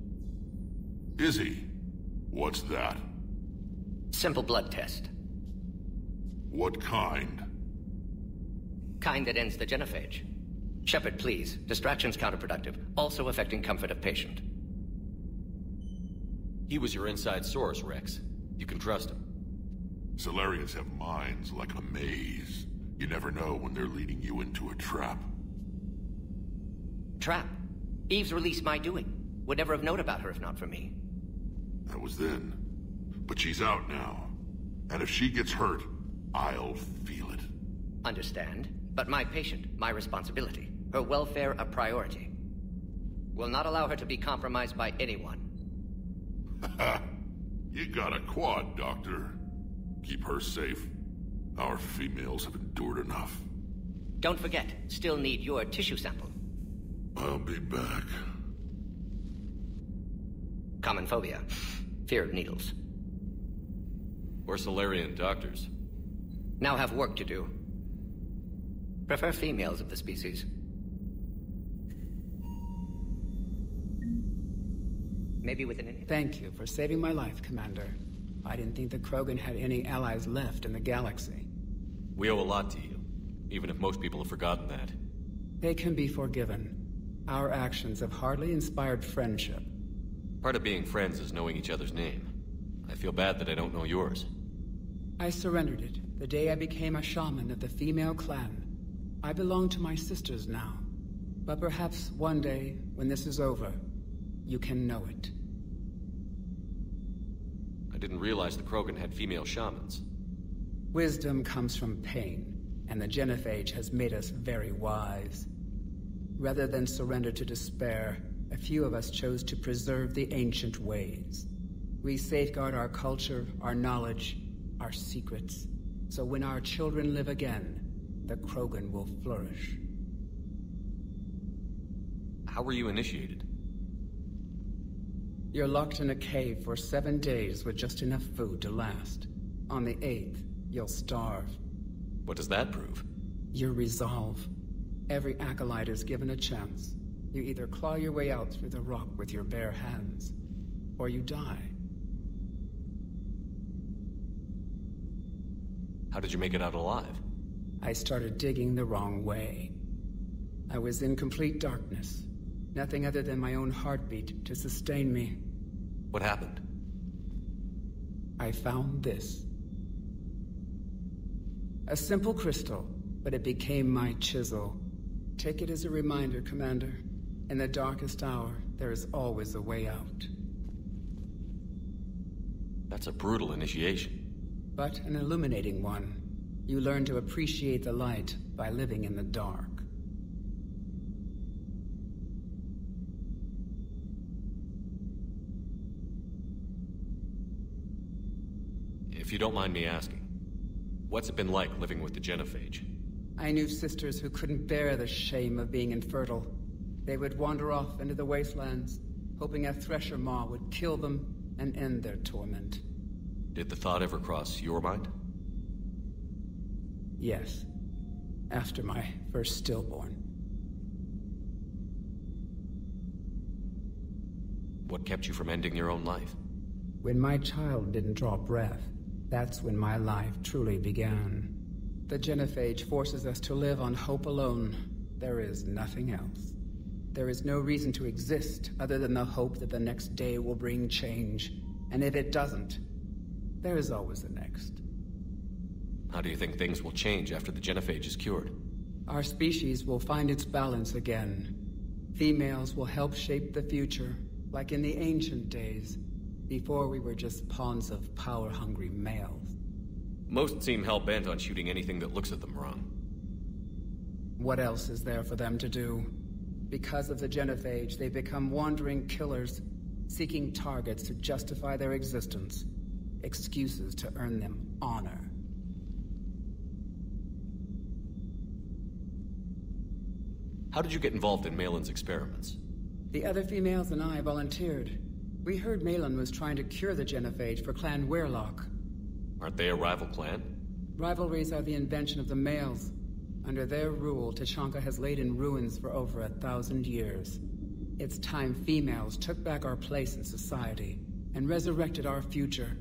Is he? What's that? Simple blood test. What kind? Kind that ends the genophage. Shepard, please. Distraction's counterproductive, also affecting comfort of patient. He was your inside source, Rex. You can trust him. Salarians have minds like a maze. You never know when they're leading you into a trap. Trap? Eve's release my doing. Would never have known about her if not for me. That was then. But she's out now. And if she gets hurt, I'll feel it. Understand. But my patient, my responsibility. Her welfare a priority. Will not allow her to be compromised by anyone. You got a quad, Doctor. Keep her safe. Our females have endured enough. Don't forget, still need your tissue sample. I'll be back. Common phobia. Fear of needles. Or Salarian doctors. Now have work to do. Prefer females of the species. Maybe with an... Thank you for saving my life, Commander. I didn't think the Krogan had any allies left in the galaxy. We owe a lot to you, even if most people have forgotten that. They can be forgiven. Our actions have hardly inspired friendship. Part of being friends is knowing each other's name. I feel bad that I don't know yours. I surrendered it the day I became a shaman of the female clan. I belong to my sisters now. But perhaps one day, when this is over, you can know it. I didn't realize the Krogan had female shamans. Wisdom comes from pain, and the genophage has made us very wise. Rather than surrender to despair, a few of us chose to preserve the ancient ways. We safeguard our culture, our knowledge, our secrets, so when our children live again, the Krogan will flourish. How were you initiated? You're locked in a cave for 7 days with just enough food to last. On the 8th, you'll starve. What does that prove? Your resolve. Every acolyte is given a chance. You either claw your way out through the rock with your bare hands, or you die. How did you make it out alive? I started digging the wrong way. I was in complete darkness. Nothing other than my own heartbeat to sustain me. What happened? I found this. A simple crystal, but it became my chisel. Take it as a reminder, Commander. In the darkest hour, there is always a way out. That's a brutal initiation. But an illuminating one. You learn to appreciate the light by living in the dark. If you don't mind me asking, what's it been like living with the Genophage? I knew sisters who couldn't bear the shame of being infertile. They would wander off into the wastelands, hoping a thresher maw would kill them and end their torment. Did the thought ever cross your mind? Yes. After my first stillborn. What kept you from ending your own life? When my child didn't draw breath, that's when my life truly began. The Genophage forces us to live on hope alone. There is nothing else. There is no reason to exist other than the hope that the next day will bring change. And if it doesn't, there is always the next. How do you think things will change after the Genophage is cured? Our species will find its balance again. Females will help shape the future, like in the ancient days, before we were just pawns of power-hungry males. Most seem hell-bent on shooting anything that looks at them wrong. What else is there for them to do? Because of the Genophage, they become wandering killers, seeking targets to justify their existence, excuses to earn them honor. How did you get involved in Malin's experiments? The other females and I volunteered. We heard Malin was trying to cure the Genophage for Clan Weirlock. Aren't they a rival clan? Rivalries are the invention of the males. Under their rule, Tuchanka has laid in ruins for over 1,000 years. It's time females took back our place in society and resurrected our future.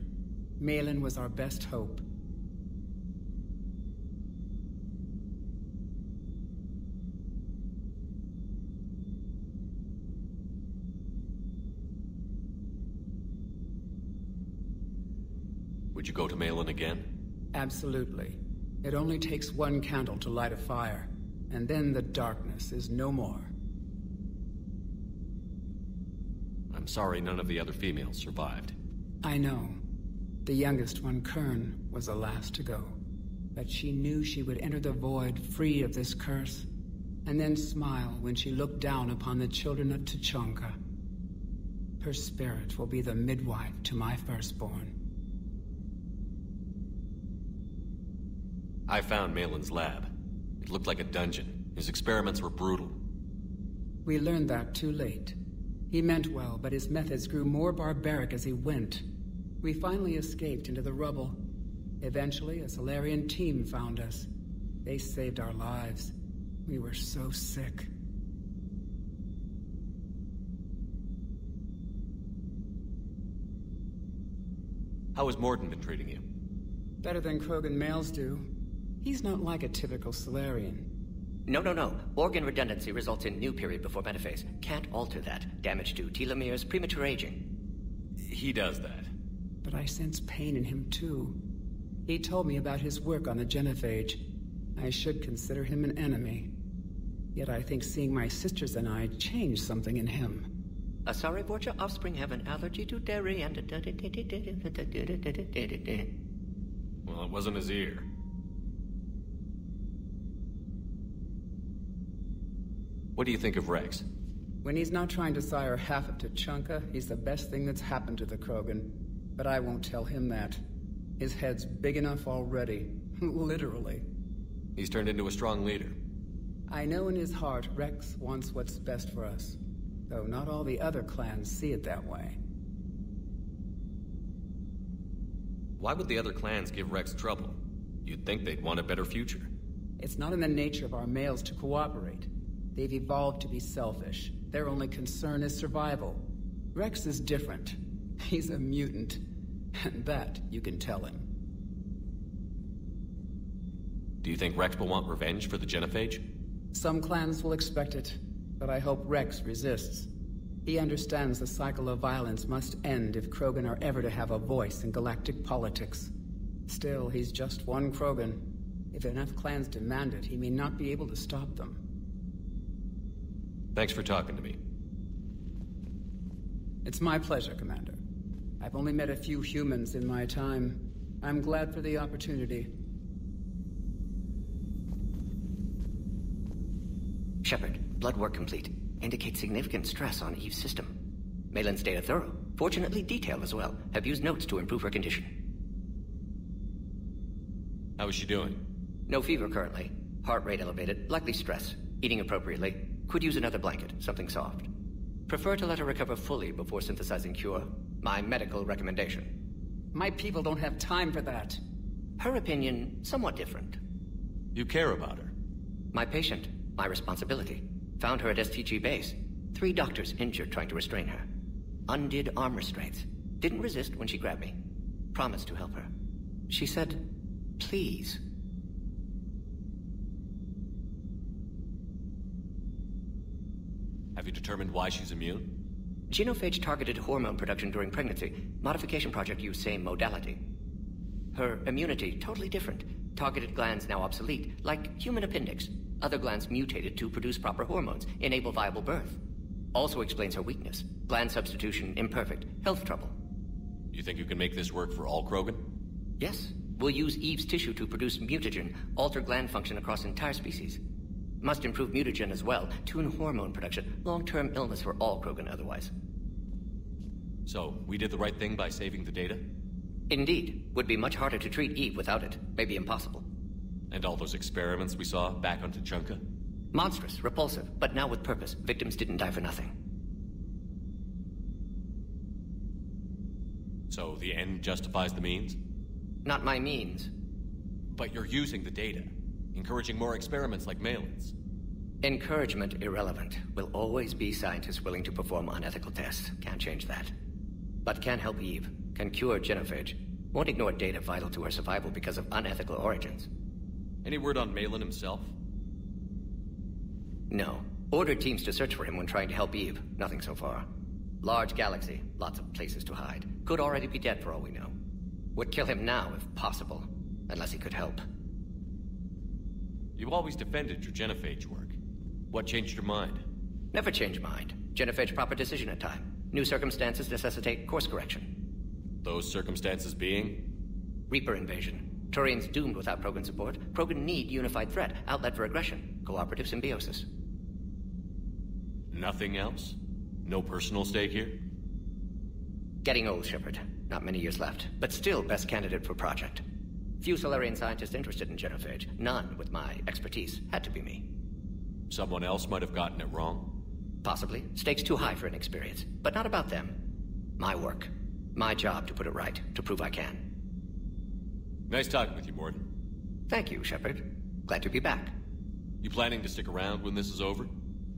Malin was our best hope. Would you go to Malin again? Absolutely. It only takes one candle to light a fire, and then the darkness is no more. I'm sorry none of the other females survived. I know. The youngest one, Kern, was the last to go. But she knew she would enter the void free of this curse, and then smile when she looked down upon the children of Tuchanka. Her spirit will be the midwife to my firstborn. I found Malin's lab. It looked like a dungeon. His experiments were brutal. We learned that too late. He meant well, but his methods grew more barbaric as he went. We finally escaped into the rubble. Eventually, a Solarian team found us. They saved our lives. We were so sick. How has Mordin been treating you? Better than Krogan males do. He's not like a typical Solarian. No. Organ redundancy results in new period before metaphase. Can't alter that. Damage to telomeres, premature aging. He does that. But I sense pain in him too. He told me about his work on the Genophage. I should consider him an enemy. Yet I think seeing my sisters and I changed something in him. Asari Borgia offspring have an allergy to dairy and... Well, it wasn't his ear. What do you think of Rex? When he's not trying to sire half of Tuchanka, he's the best thing that's happened to the Krogan. But I won't tell him that. His head's big enough already. Literally. He's turned into a strong leader. I know in his heart Rex wants what's best for us. Though not all the other clans see it that way. Why would the other clans give Rex trouble? You'd think they'd want a better future. It's not in the nature of our males to cooperate. They've evolved to be selfish. Their only concern is survival. Rex is different. He's a mutant. And that you can tell him. Do you think Rex will want revenge for the Genophage? Some clans will expect it, but I hope Rex resists. He understands the cycle of violence must end if Krogan are ever to have a voice in galactic politics. Still, he's just one Krogan. If enough clans demand it, he may not be able to stop them. Thanks for talking to me. It's my pleasure, Commander. I've only met a few humans in my time. I'm glad for the opportunity. Shepard, blood work complete. Indicates significant stress on Eve's system. Malin's data thorough. Fortunately detailed as well. Have used notes to improve her condition. How is she doing? No fever currently. Heart rate elevated. Likely stress. Eating appropriately. Could use another blanket. Something soft. Prefer to let her recover fully before synthesizing cure. My medical recommendation. My people don't have time for that. Her opinion, somewhat different. You care about her? My patient. My responsibility. Found her at STG base. 3 doctors injured trying to restrain her. Undid arm restraints. Didn't resist when she grabbed me. Promised to help her. She said, please. Have you determined why she's immune? Genophage targeted hormone production during pregnancy. Modification project used same modality. Her immunity, totally different. Targeted glands now obsolete, like human appendix. Other glands mutated to produce proper hormones, enable viable birth. Also explains her weakness. Gland substitution imperfect. Health trouble. You think you can make this work for all Krogan? Yes. We'll use Eve's tissue to produce mutagen, alter gland function across entire species. Must improve mutagen as well, tune hormone production. Long-term illness for all Krogan otherwise. So, we did the right thing by saving the data? Indeed. Would be much harder to treat Eve without it. Maybe impossible. And all those experiments we saw back on Tuchanka? Monstrous, repulsive, but now with purpose. Victims didn't die for nothing. So the end justifies the means? Not my means. But you're using the data, encouraging more experiments like Malin's. Encouragement irrelevant. Will always be scientists willing to perform unethical tests. Can't change that. But can help Eve. Can cure Genophage. Won't ignore data vital to her survival because of unethical origins. Any word on Malin himself? No. Ordered teams to search for him when trying to help Eve. Nothing so far. Large galaxy. Lots of places to hide. Could already be dead for all we know. Would kill him now if possible. Unless he could help. You always defended your Genophage work. What changed your mind? Never change mind. Genophage proper decision at time. New circumstances necessitate course correction. Those circumstances being? Reaper invasion. Turians doomed without Krogan support. Krogan need unified threat, outlet for aggression, cooperative symbiosis. Nothing else? No personal stake here? Getting old, Shepard. Not many years left, but still best candidate for project. Few Solarian scientists interested in Genophage. None with my expertise. Had to be me. Someone else might have gotten it wrong? Possibly. Stakes too high for inexperience. But not about them. My work. My job to put it right, to prove I can. Nice talking with you, Mordin. Thank you, Shepard. Glad to be back. You planning to stick around when this is over?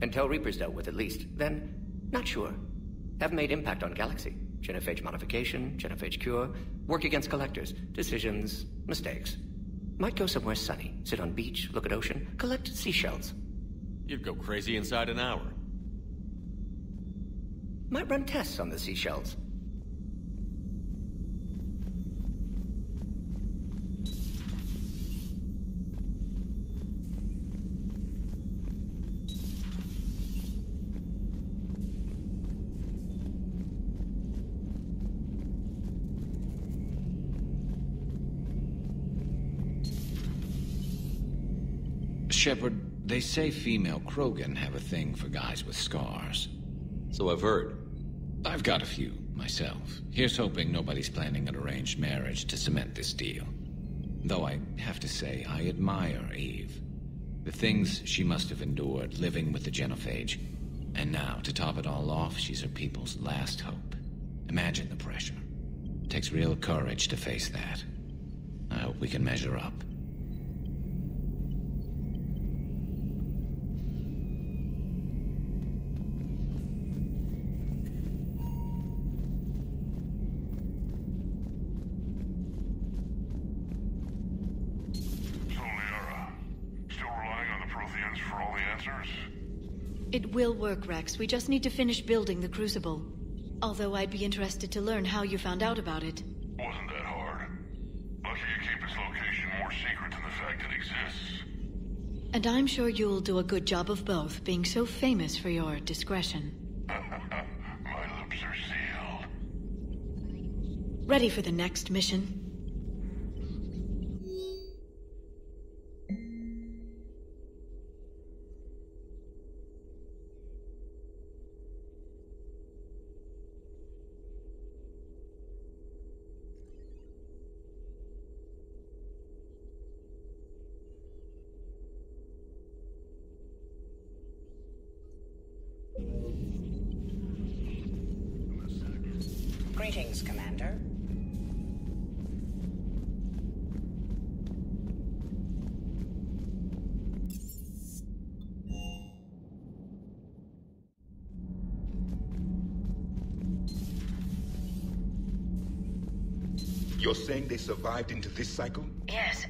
Until Reaper's dealt with, at least. Then, not sure. Have made impact on Galaxy. Genophage modification, Genophage cure, work against collectors, decisions, mistakes. Might go somewhere sunny, sit on beach, look at ocean, collect seashells. You'd go crazy inside an hour. Might run tests on the seashells. Shepard, they say female Krogan have a thing for guys with scars. So I've heard. I've got a few, myself. Here's hoping nobody's planning an arranged marriage to cement this deal. Though I have to say, I admire Eve. The things she must have endured living with the Genophage. And now, to top it all off, she's her people's last hope. Imagine the pressure. It takes real courage to face that. I hope we can measure up. Soliera, Salarians for all the answers? It will work, Rex. We just need to finish building the Crucible. Although I'd be interested to learn how you found out about it. Wasn't that hard. Lucky you keep its location more secret than the fact it exists. And I'm sure you'll do a good job of both, being so famous for your discretion. My lips are sealed. Ready for the next mission? Greetings, Commander. You're saying they survived into this cycle? Yes.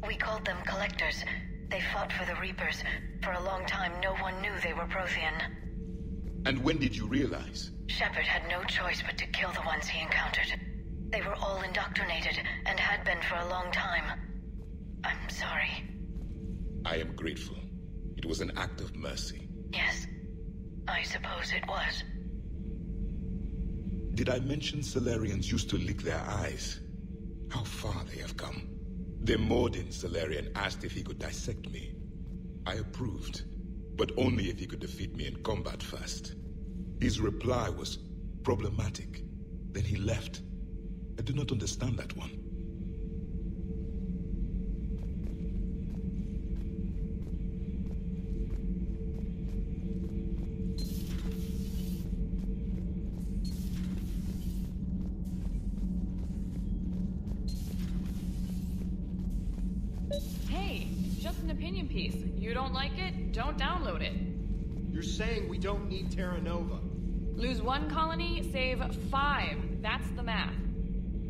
We called them Collectors. They fought for the Reapers. For a long time, no one knew they were Prothean. And when did you realize? Shepard had no choice but to kill the ones he encountered. They were all indoctrinated, and had been for a long time. I'm sorry. I am grateful. It was an act of mercy. Yes, I suppose it was. Did I mention Salarians used to lick their eyes? How far they have come. The Mordin Salarian asked if he could dissect me. I approved, but only if he could defeat me in combat first. His reply was problematic. Then he left. I do not understand that one. Hey, it's just an opinion piece. You don't like it? Don't download it. You're saying we don't need Terra Nova. Lose 1 colony, save 5. That's the math.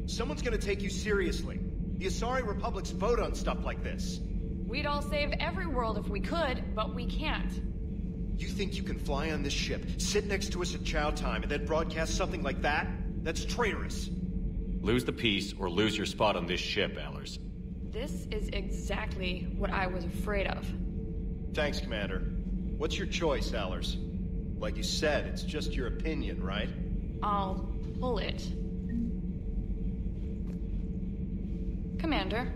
Someone's gonna take you seriously. The Asari Republics vote on stuff like this. We'd all save every world if we could, but we can't. You think you can fly on this ship, sit next to us at chow time, and then broadcast something like that? That's traitorous. Lose the peace or lose your spot on this ship, Allers. This is exactly what I was afraid of. Thanks, Commander. What's your choice, Allers? Like you said, it's just your opinion, right? I'll pull it. Commander.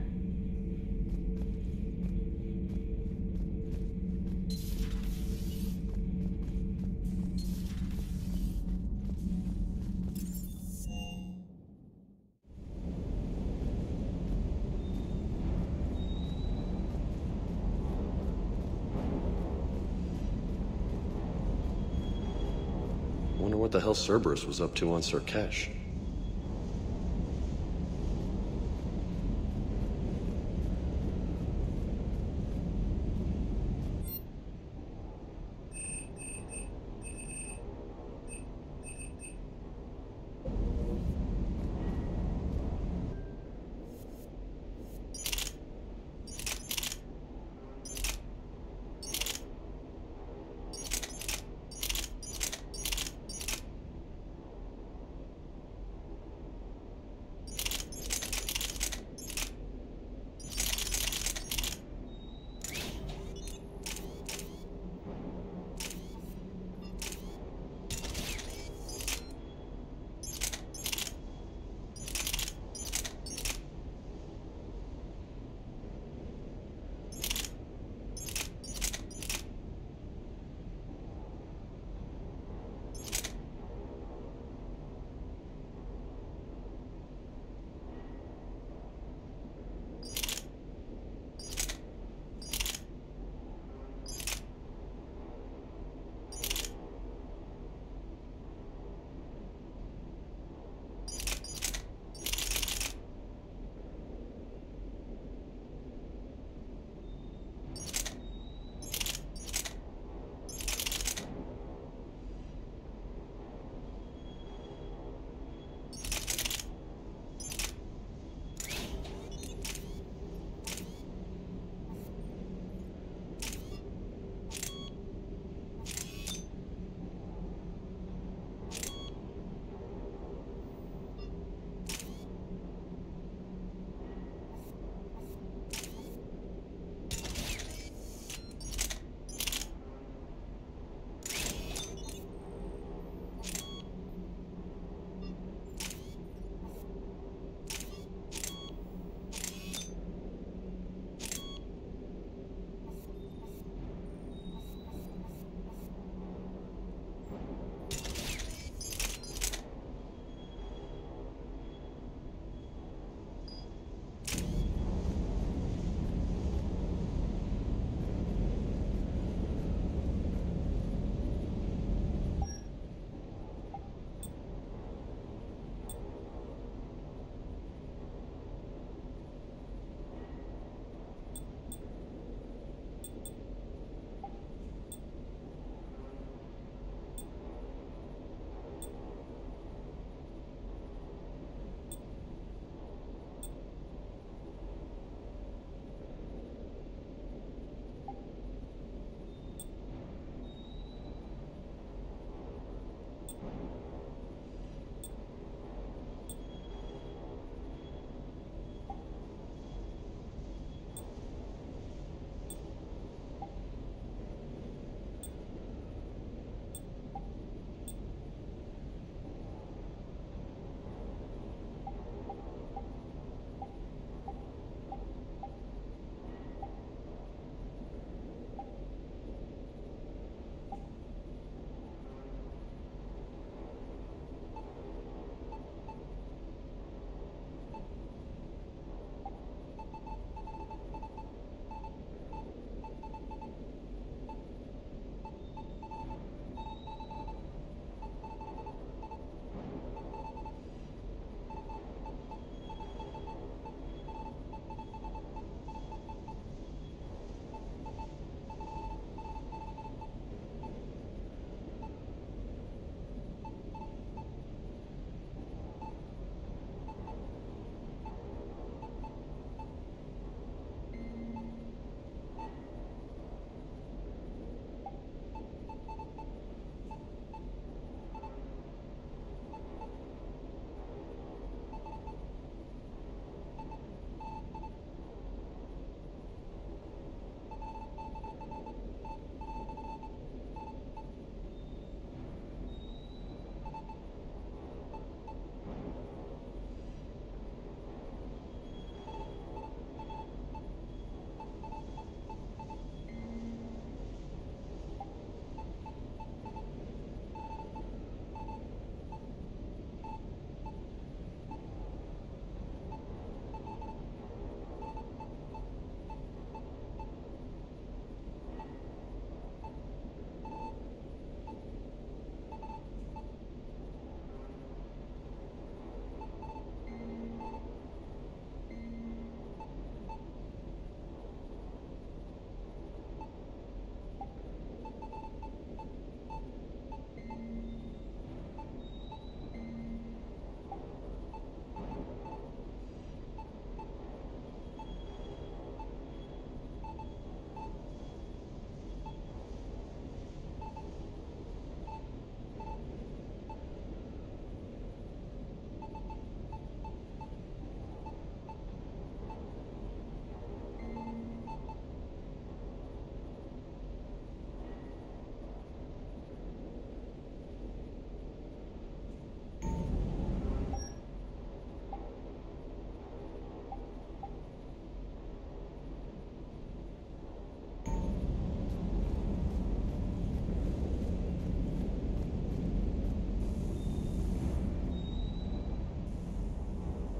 Wonder what the hell Cerberus was up to on Surkesh.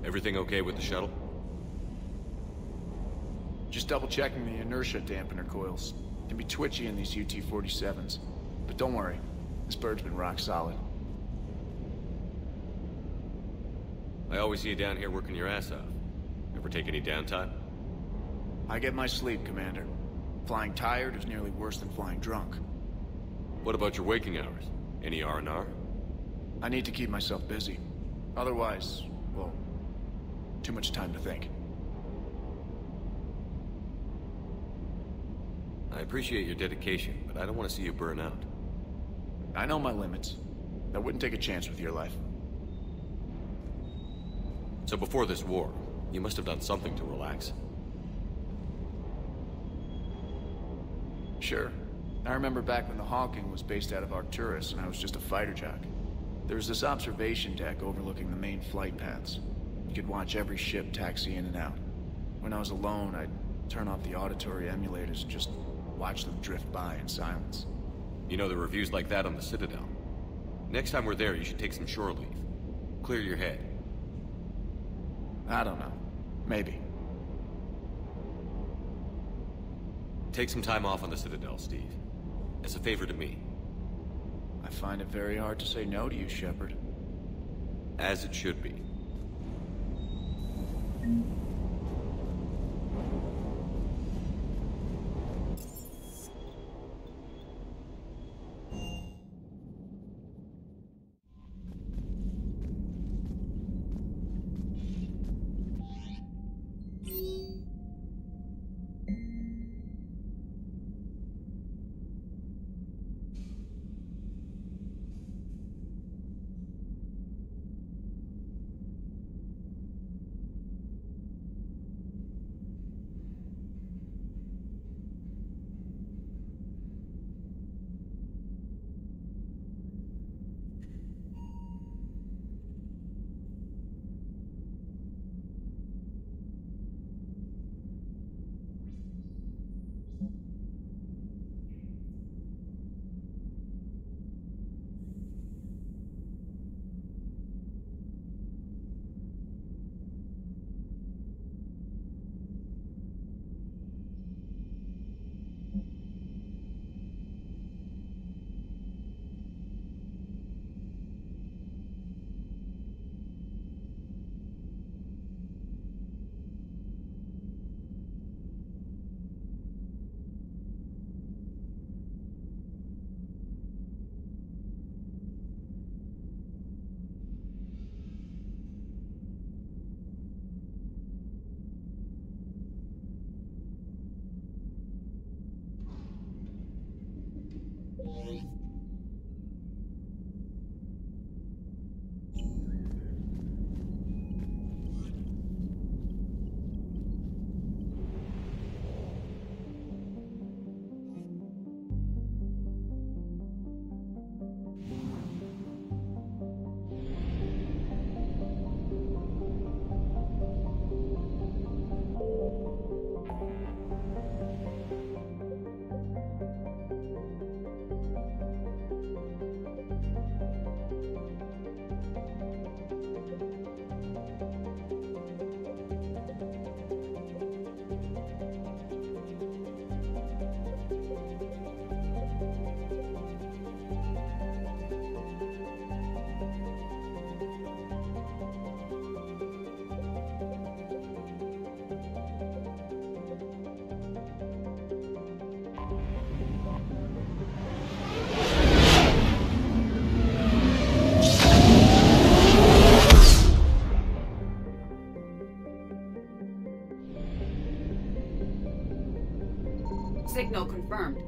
Everything okay with the shuttle? Just double-checking the inertia dampener coils. Can be twitchy in these UT-47s. But don't worry, this bird's been rock solid. I always see you down here working your ass off. Ever take any downtime? I get my sleep, Commander. Flying tired is nearly worse than flying drunk. What about your waking hours? Any R&R? I need to keep myself busy. Otherwise, well, too much time to think. I appreciate your dedication, but I don't want to see you burn out. I know my limits. I wouldn't take a chance with your life. So before this war, you must have done something to relax. Sure. I remember back when the Hawking was based out of Arcturus and I was just a fighter jock. There was this observation deck overlooking the main flight paths. You could watch every ship taxi in and out. When I was alone, I'd turn off the auditory emulators and just watch them drift by in silence. You know, there are reviews like that on the Citadel. Next time we're there, you should take some shore leave. Clear your head. I don't know. Maybe. Take some time off on the Citadel, Steve. As a favor to me. I find it very hard to say no to you, Shepard. As it should be. Signal confirmed.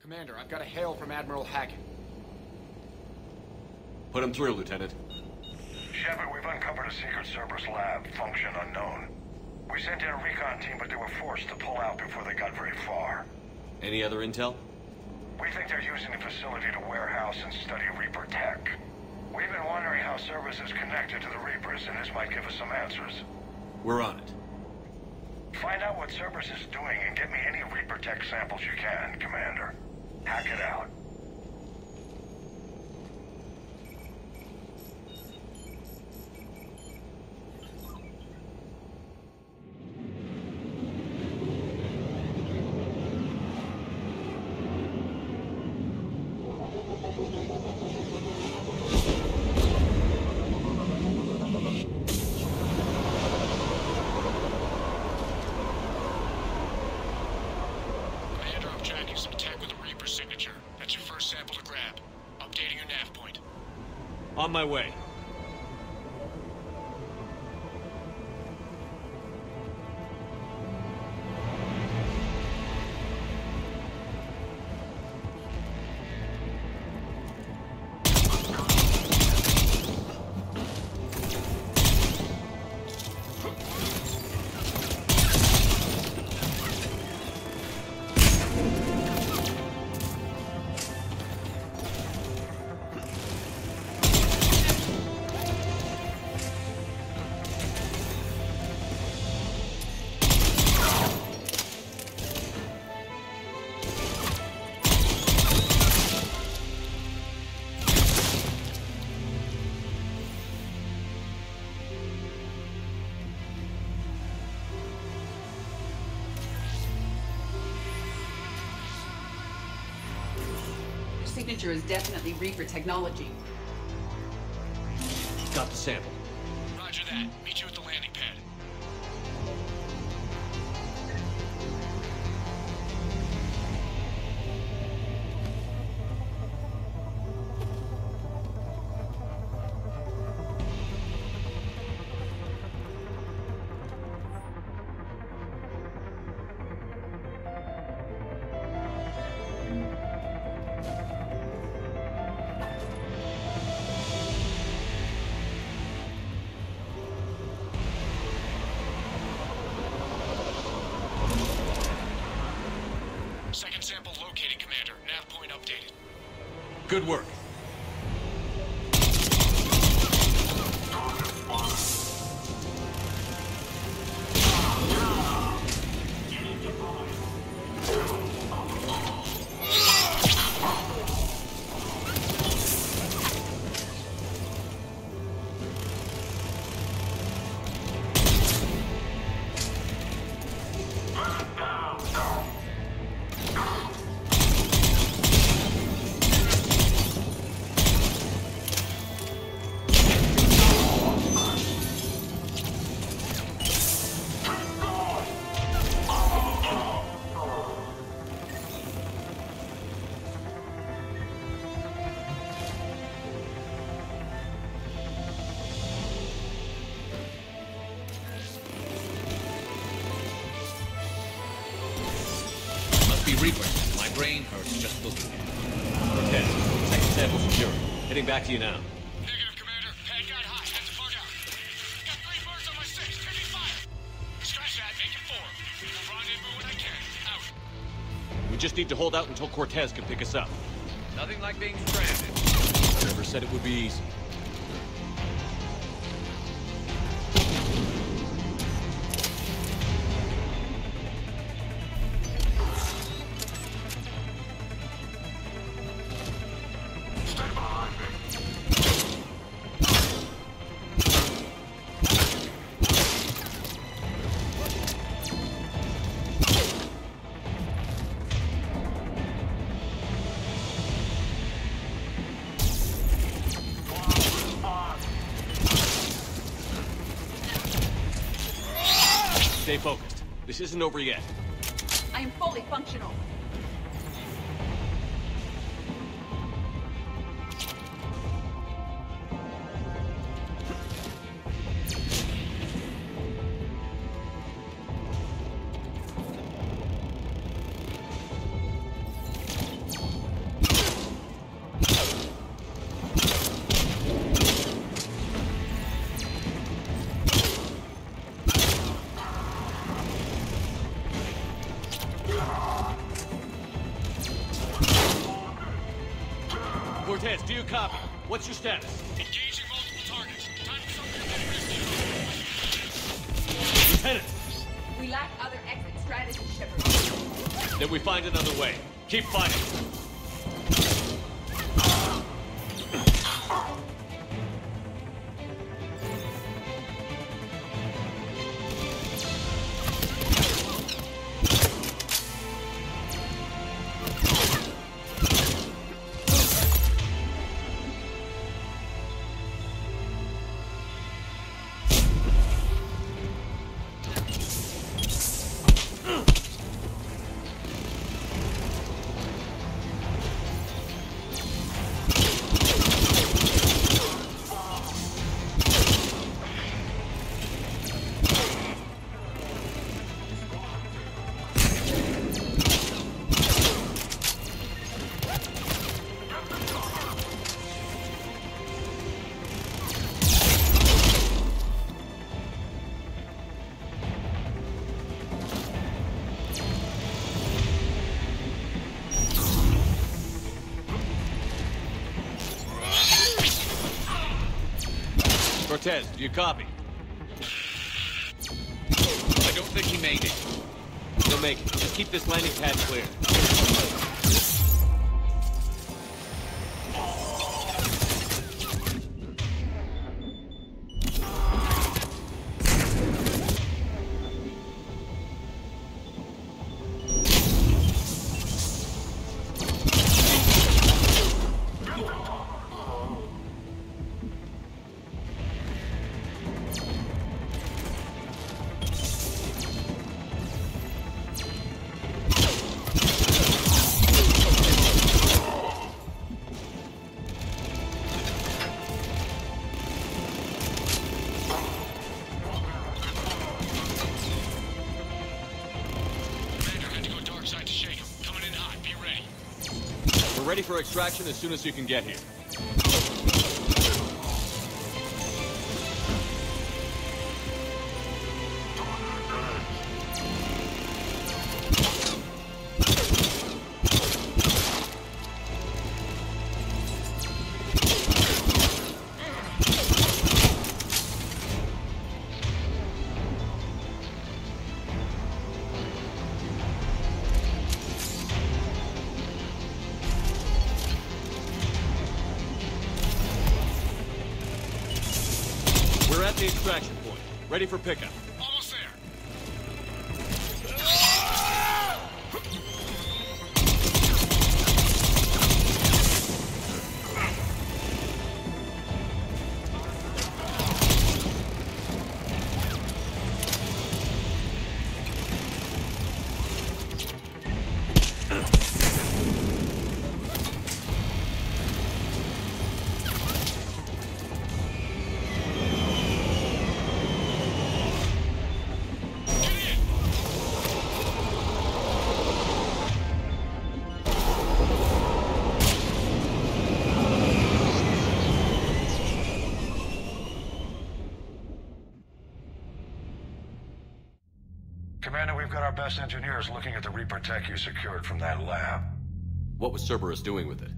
Commander, I've got a hail from Admiral Hackett. Put him through, Lieutenant. Shepard, we've uncovered a secret Cerberus lab, function unknown. We sent in a recon team, but they were forced to pull out before they got very far. Any other intel? We think they're using the facility to warehouse and study Reaper tech. We've been wondering how Cerberus is connected to the Reapers, and this might give us some answers. We're on it. Find out what Cerberus is doing and get me any Reaper tech samples you can, Commander. Hack it out. On my way. Signature is definitely Reaper technology. Got the sample. Roger that. Meet you at the landing pad. Second sample located, Commander. Nav point updated. Good work. Reaper. My brain hurts just looking at it. Cortez, second sample secure. Heading back to you now. Negative, Commander. Pad got high. Had to bug out. Got 3 birds on my 6. Taking fire. Scratch that. Make it 4. Rendezvous when I can. Out. We just need to hold out until Cortez can pick us up. Nothing like being stranded. Never said it would be easy. Stay focused. This isn't over yet. I am fully functional. Cortez, do you copy? What's your status? Engaging multiple targets. Time for some kinetic rescue. Lieutenant! We lack other exit strategies, Shepard. Then we find another way. Keep fighting. Cortez, do you copy? I don't think he made it. He'll make it. Just keep this landing pad clear. Ready for extraction as soon as you can get here. We're at the extraction point. Ready for pickup. Almost there. Commander, we've got our best engineers looking at the Reaper tech you secured from that lab. What was Cerberus doing with it?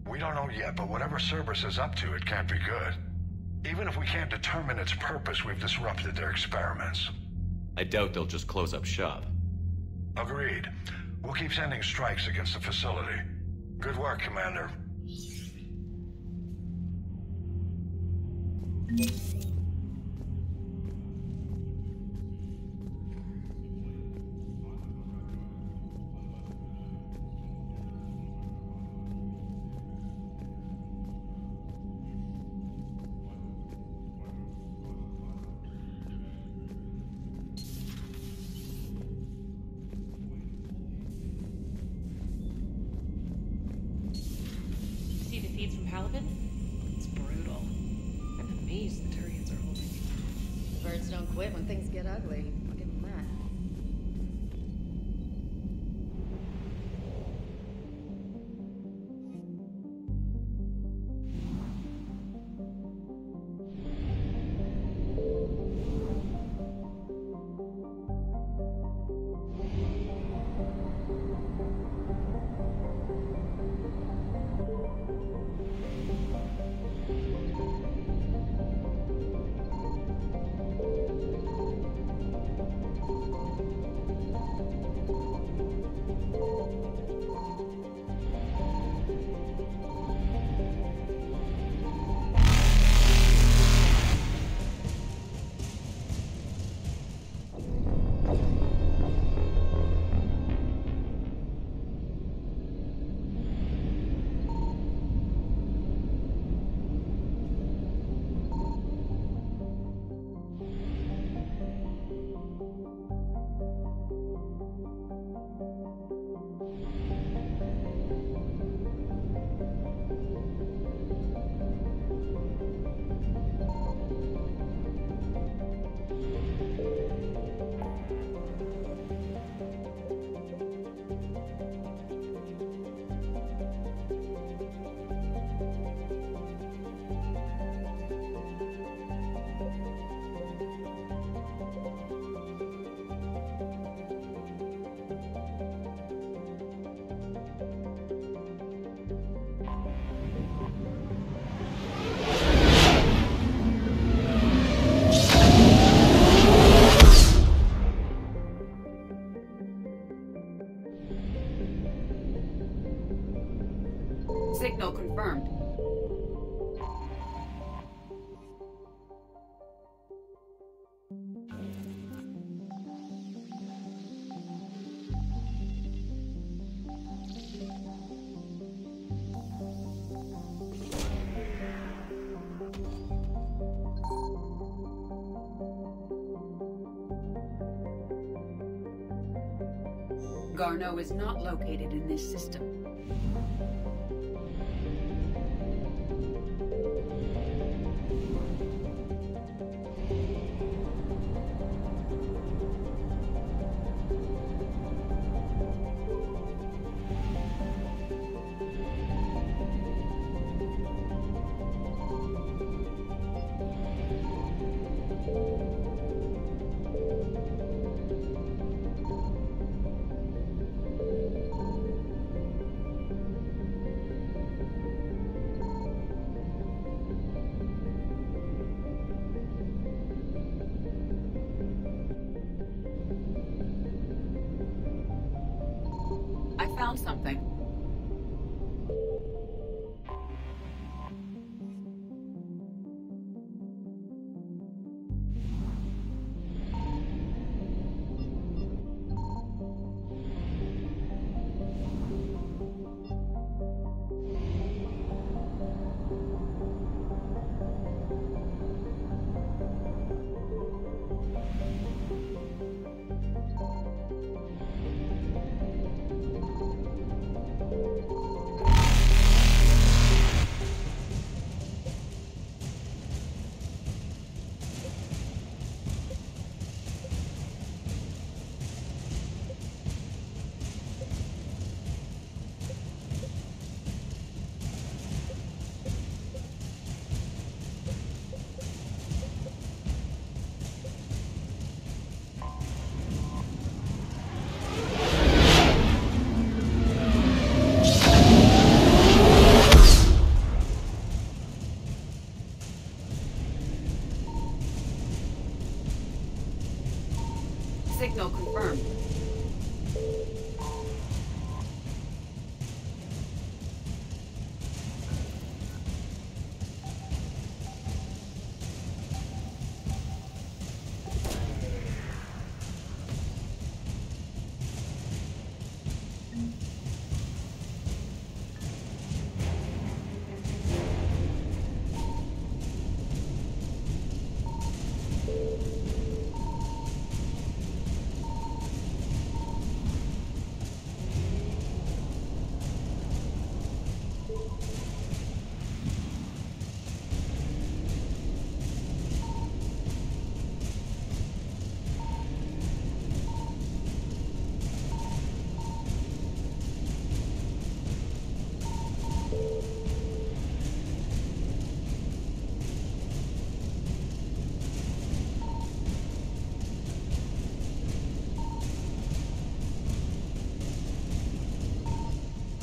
We don't know yet, but whatever Cerberus is up to, it can't be good. Even if we can't determine its purpose, we've disrupted their experiments. I doubt they'll just close up shop. Agreed. We'll keep sending strikes against the facility. Good work, Commander. See the feeds from Palabin? It's brutal. I'm amazed the Turians are holding. The birds don't quit when things get ugly. I'll give them that. Signal confirmed. Garneau is not located in this system. I found something. Signal confirmed.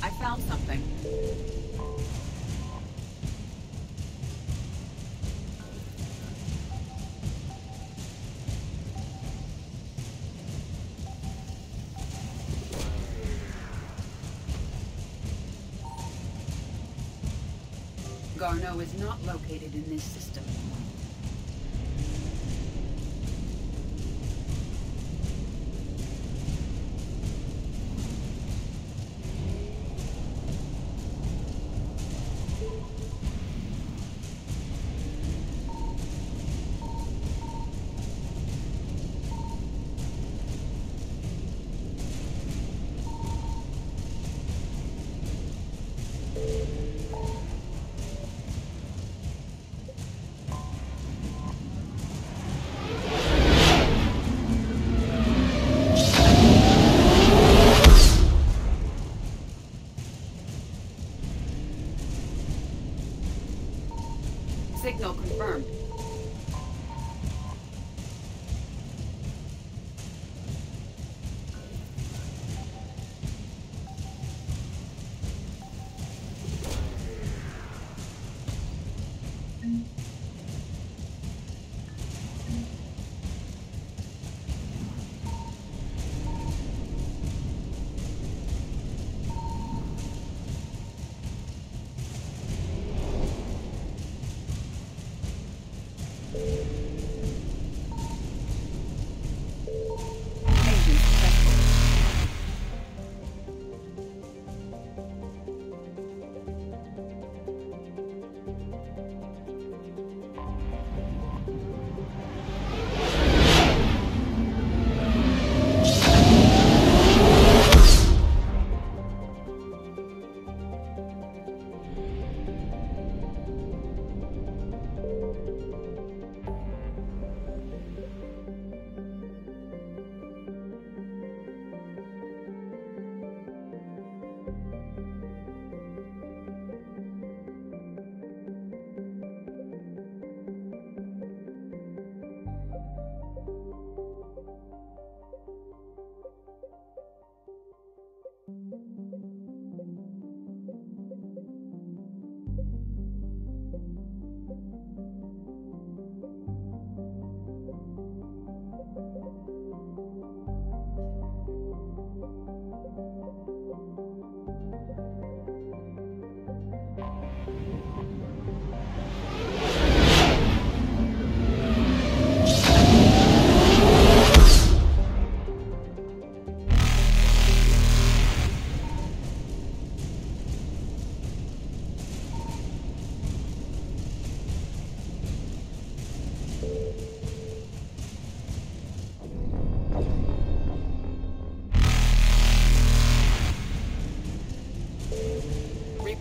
I found something. Garneau is not located in this system.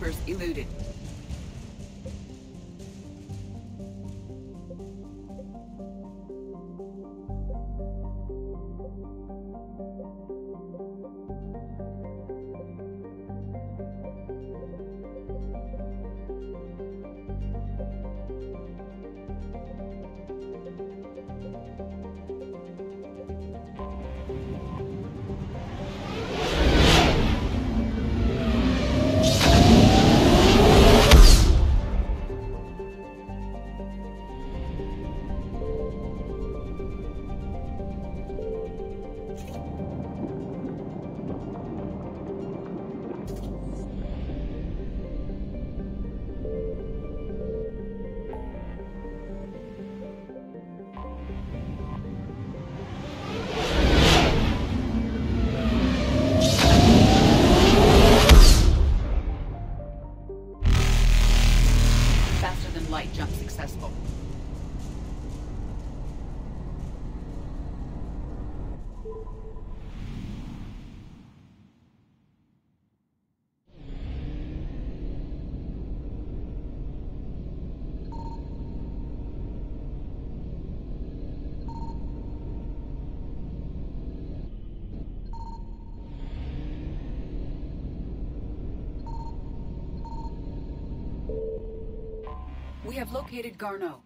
Reapers eluded. Light jump successful. We have located Garneau.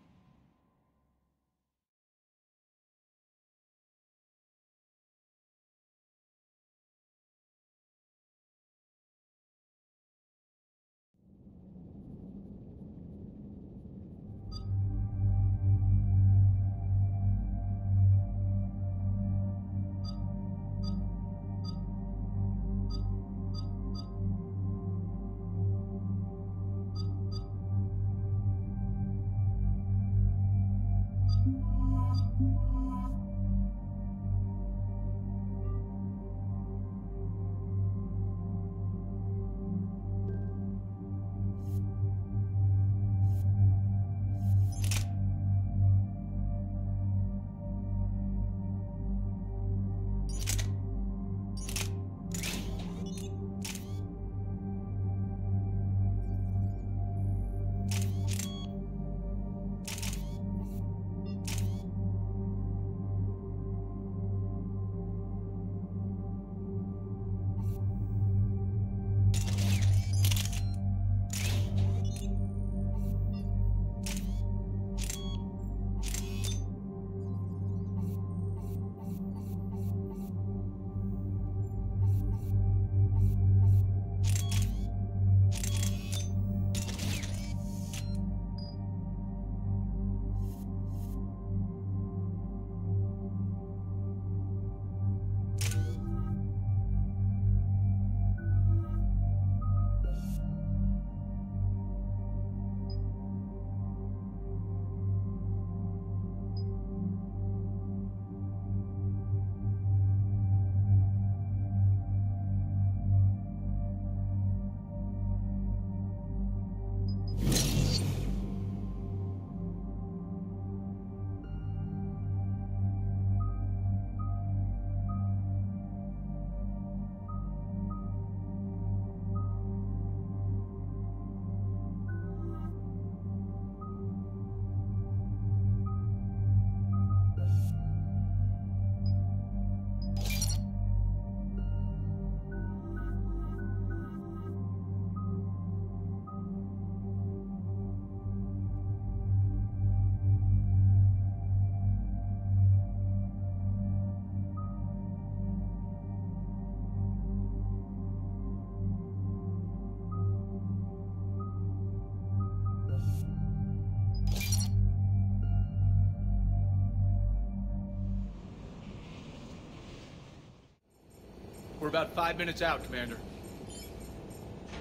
We're about 5 minutes out, Commander.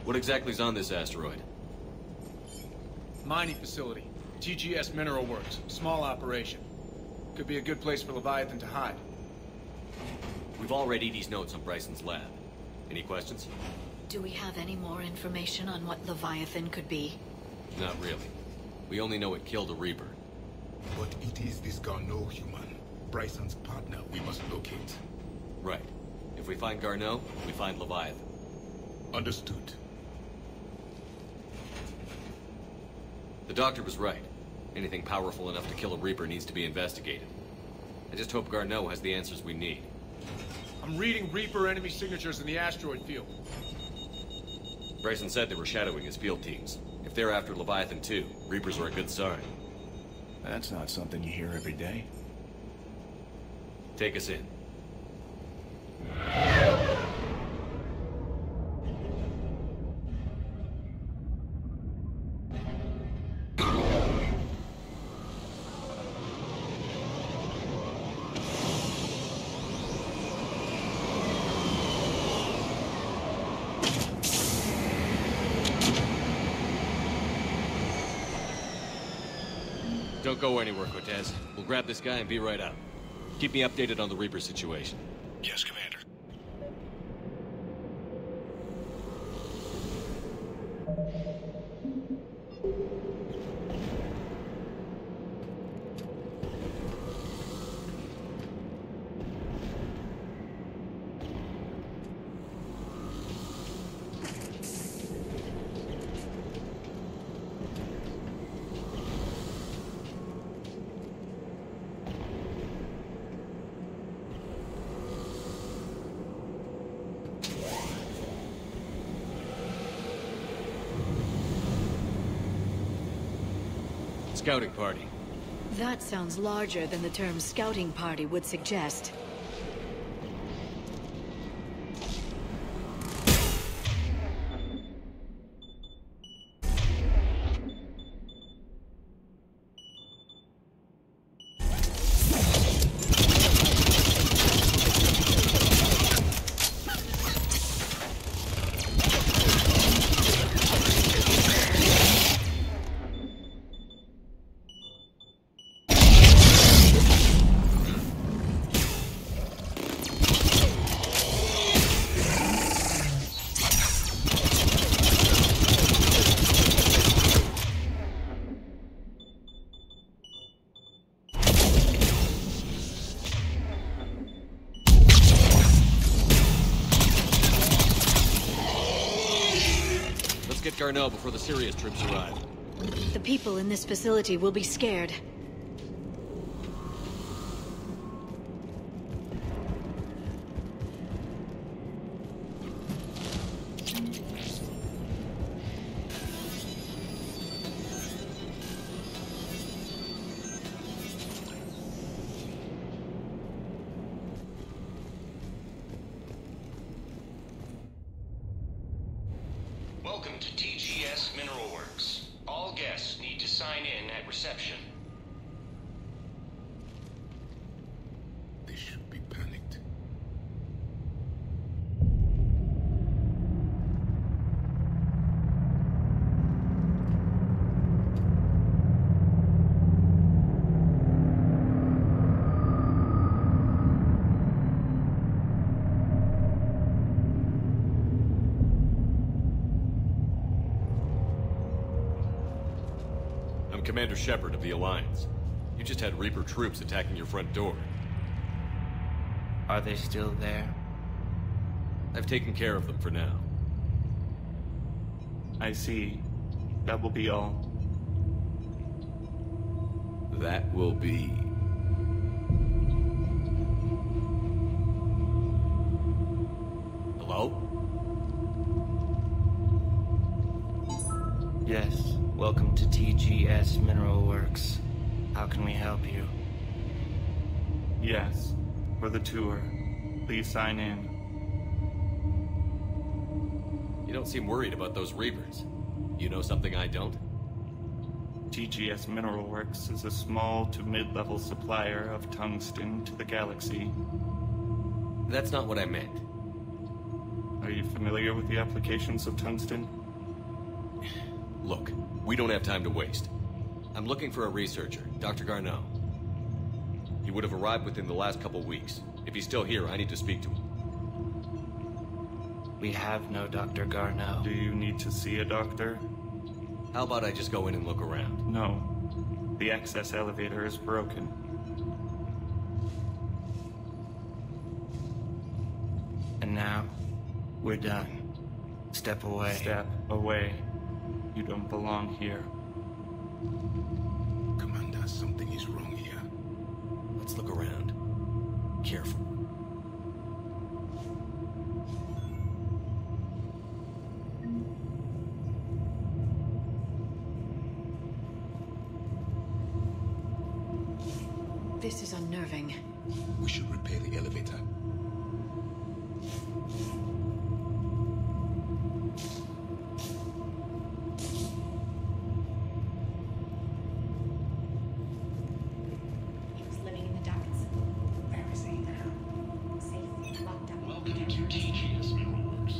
What exactly is on this asteroid? Mining facility. TGS Mineral Works. Small operation. Could be a good place for Leviathan to hide. We've all read Edie's notes on Bryson's lab. Any questions? Do we have any more information on what Leviathan could be? Not really. We only know it killed a Reaper. But it is this Garneau human, Bryson's partner, we must locate. Right. If we find Garneau, we find Leviathan. Understood. The doctor was right. Anything powerful enough to kill a Reaper needs to be investigated. I just hope Garneau has the answers we need. I'm reading Reaper enemy signatures in the asteroid field. Bryson said they were shadowing his field teams. If they're after Leviathan 2, Reapers are a good sign. That's not something you hear every day. Take us in. Don't go anywhere, Cortez. We'll grab this guy and be right out. Keep me updated on the Reaper situation. Yes, Commander. Scouting party. That sounds larger than the term scouting party would suggest. Garneau before the Sirius troops arrive. The people in this facility will be scared. Welcome to TGS Mineral Works. All guests need to sign in at reception. They should be panicked. Commander Shepard of the Alliance. You just had Reaper troops attacking your front door. Are they still there? I've taken care of them for now. I see. That will be all. That will be... Hello? Yes. Welcome to TGS Mineral Works. How can we help you? Yes. For the tour. Please sign in. You don't seem worried about those Reapers. You know something I don't? TGS Mineral Works is a small to mid-level supplier of tungsten to the galaxy. That's not what I meant. Are you familiar with the applications of tungsten? Look, we don't have time to waste. I'm looking for a researcher, Dr. Garneau. He would have arrived within the last couple weeks. If he's still here, I need to speak to him. We have no Dr. Garneau. Do you need to see a doctor? How about I just go in and look around? No. The access elevator is broken. And now, we're done. Step away. Step away. You don't belong here. Commander, something is wrong here. Let's look around. Careful. This is unnerving. We should repair the elevator. He was living in the ducts. Where is he now? Safe, locked up. Welcome to TGS Mineralworks.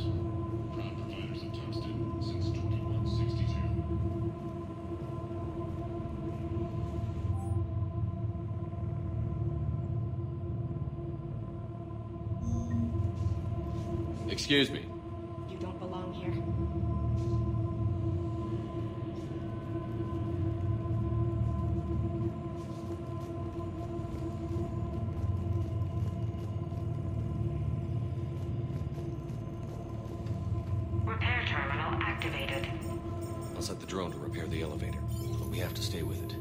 Proud providers of tungsten since 2162. Excuse me. You don't belong here. Repair terminal activated. I'll set the drone to repair the elevator, but we have to stay with it.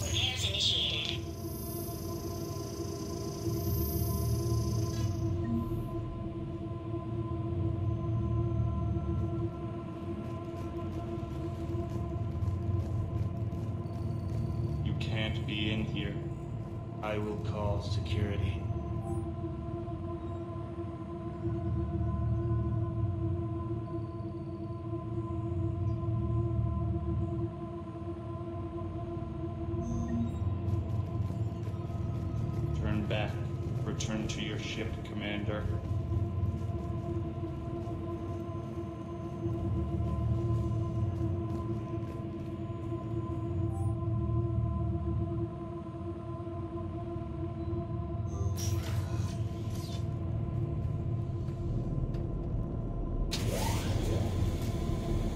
Repairs initiated. You can't be in here. I will call security. Turn back. Return to your ship, Commander.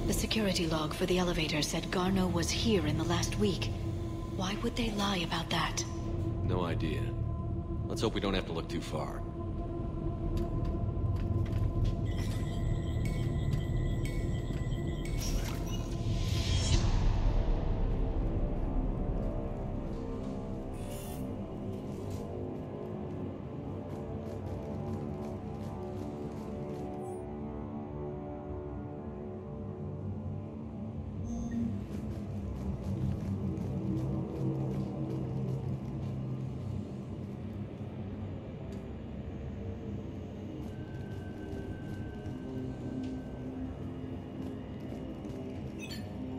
The security log for the elevator said Garneau was here in the last week. Why would they lie about that? No idea. Let's hope we don't have to look too far.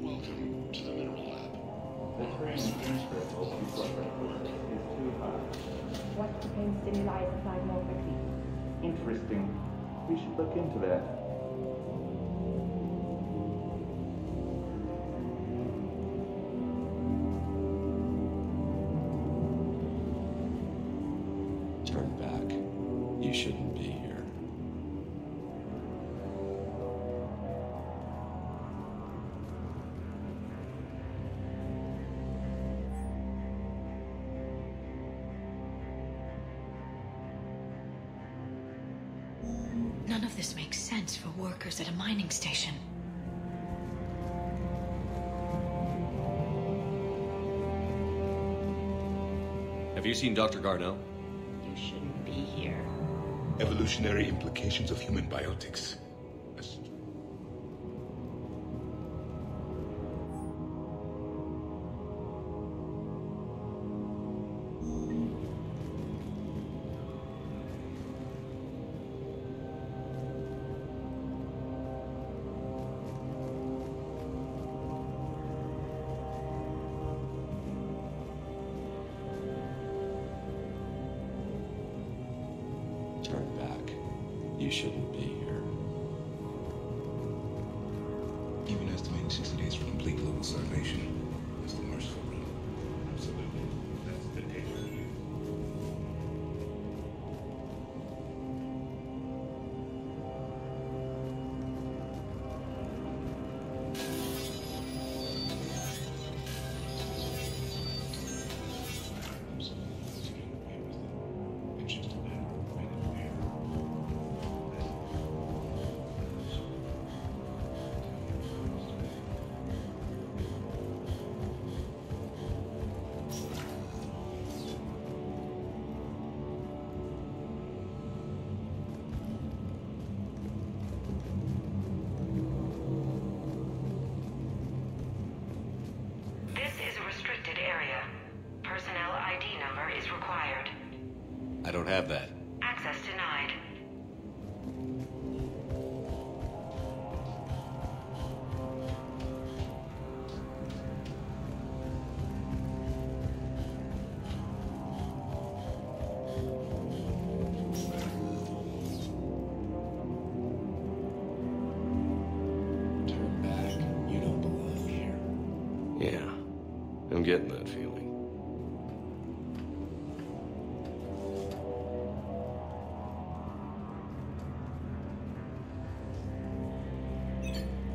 Welcome to the Mineral Lab. The transfer of open blood work is too high. What the pain stimuli is applied more quickly? Interesting. We should look into that. Turn back. You shouldn't be here. None of this makes sense for workers at a mining station. Have you seen Dr. Garneau? You shouldn't be here. Evolutionary implications of human biotics. Turn back. You shouldn't be here. Even estimating 60 days for complete global starvation. That's the merciful rule. Absolutely. That's the date for you. I don't have that. Access denied. Turn back. You don't belong here. Yeah, I'm getting that feeling.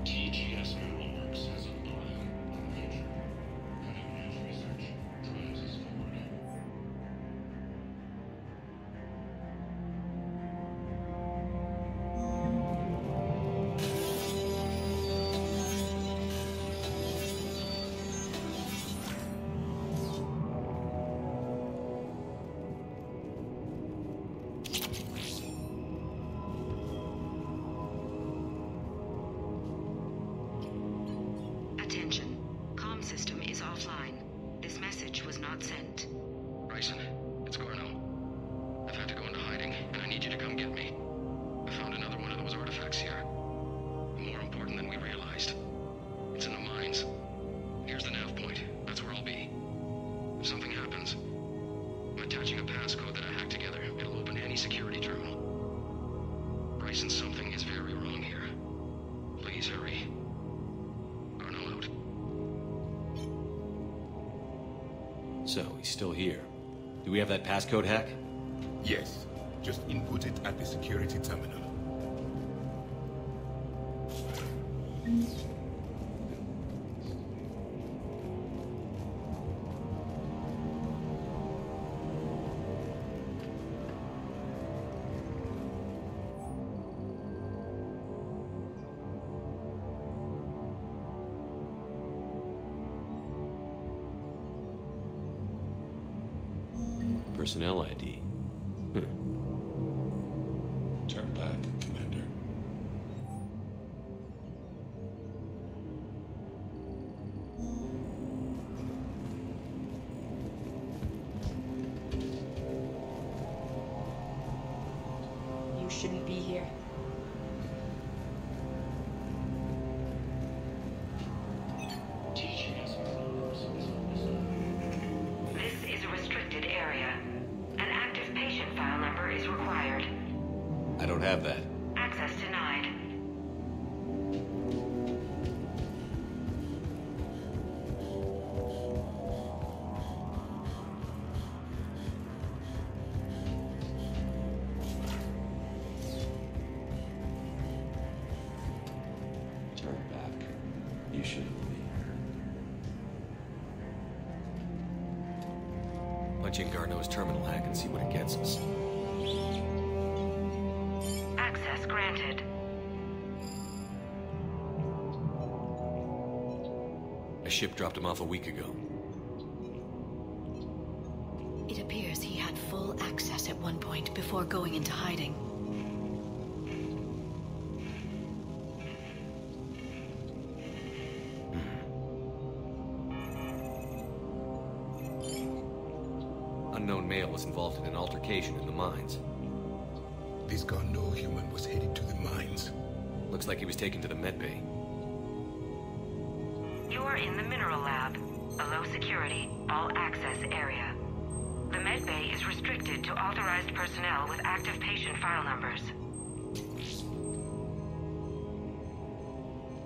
TGS Mineralworks has a plan on the future. Cutting edge research drives us forward. Attention. Comm system is offline. This message was not sent. Bryson, it's Garno. I've had to go into hiding, and I need you to come get me. I found another one of those artifacts here. More important than we realized. It's in the mines. Here's the nav point. That's where I'll be. If something happens, I'm attaching a passcode that I hacked together. It'll open any security terminal. Bryson, something is very wrong here. Please hurry. Garno out. So, he's still here. Do we have that passcode hack? Yes. Just input it at the security terminal. Personnel ID. Turn back, Commander. You shouldn't be here. TGS Mineralworks is This is a restricted area. An active patient file number is required. I don't have that. Access denied. Turn back. You shouldn't be here. Punch in Garno's terminal hack and see what it gets us. Access granted. A ship dropped him off a week ago. It appears he had full access at one point before going into hiding. Unknown male was involved in an altercation in the mines. This Garno human was headed to the mines. Looks like he was taken to the medbay. You are in the mineral lab, a low security, all access area. The medbay is restricted to authorized personnel with active patient file numbers.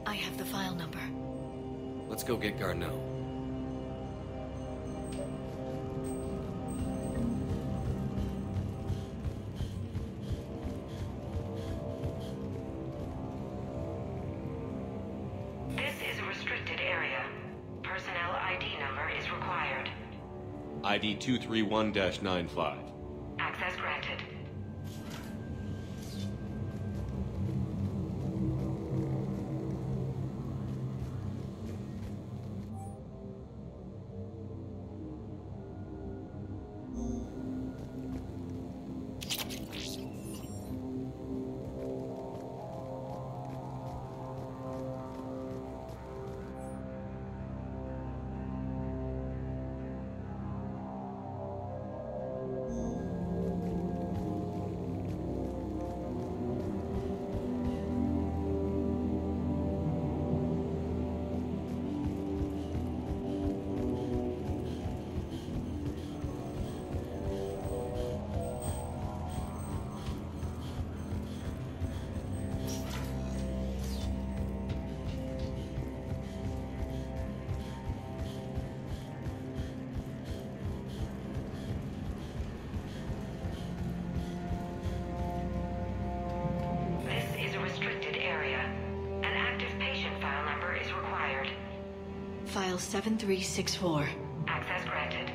I have the file number. Let's go get Garno. This is a restricted area. Personnel ID number is required. ID 231-95. Access granted. File 7364. Access granted.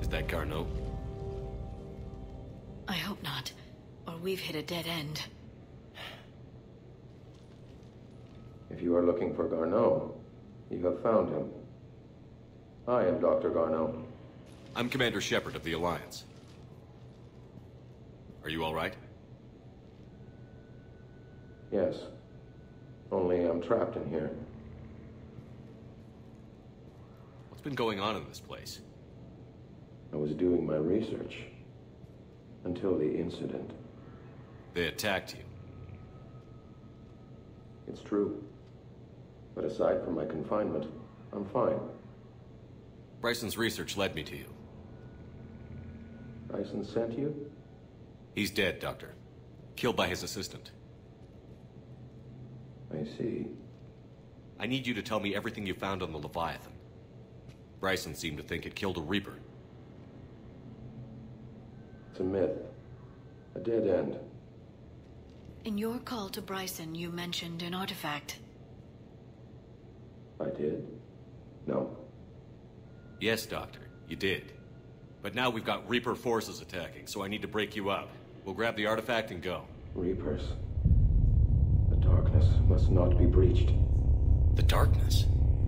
Is that Garneau? I hope not, or we've hit a dead end. If you are looking for Garneau, you have found him. I am Dr. Garneau. I'm Commander Shepard of the Alliance. Are you all right? Yes. Only I'm trapped in here. What's been going on in this place? I was doing my research. Until the incident. They attacked you. It's true. But aside from my confinement, I'm fine. Bryson's research led me to you. Bryson sent you? He's dead, Doctor. Killed by his assistant. I see. I need you to tell me everything you found on the Leviathan. Bryson seemed to think it killed a Reaper. It's a myth. A dead end. In your call to Bryson, you mentioned an artifact. I did? No. Yes, Doctor, you did. But now we've got Reaper forces attacking, so I need to break you up. We'll grab the artifact and go. Reapers. The darkness must not be breached. The darkness?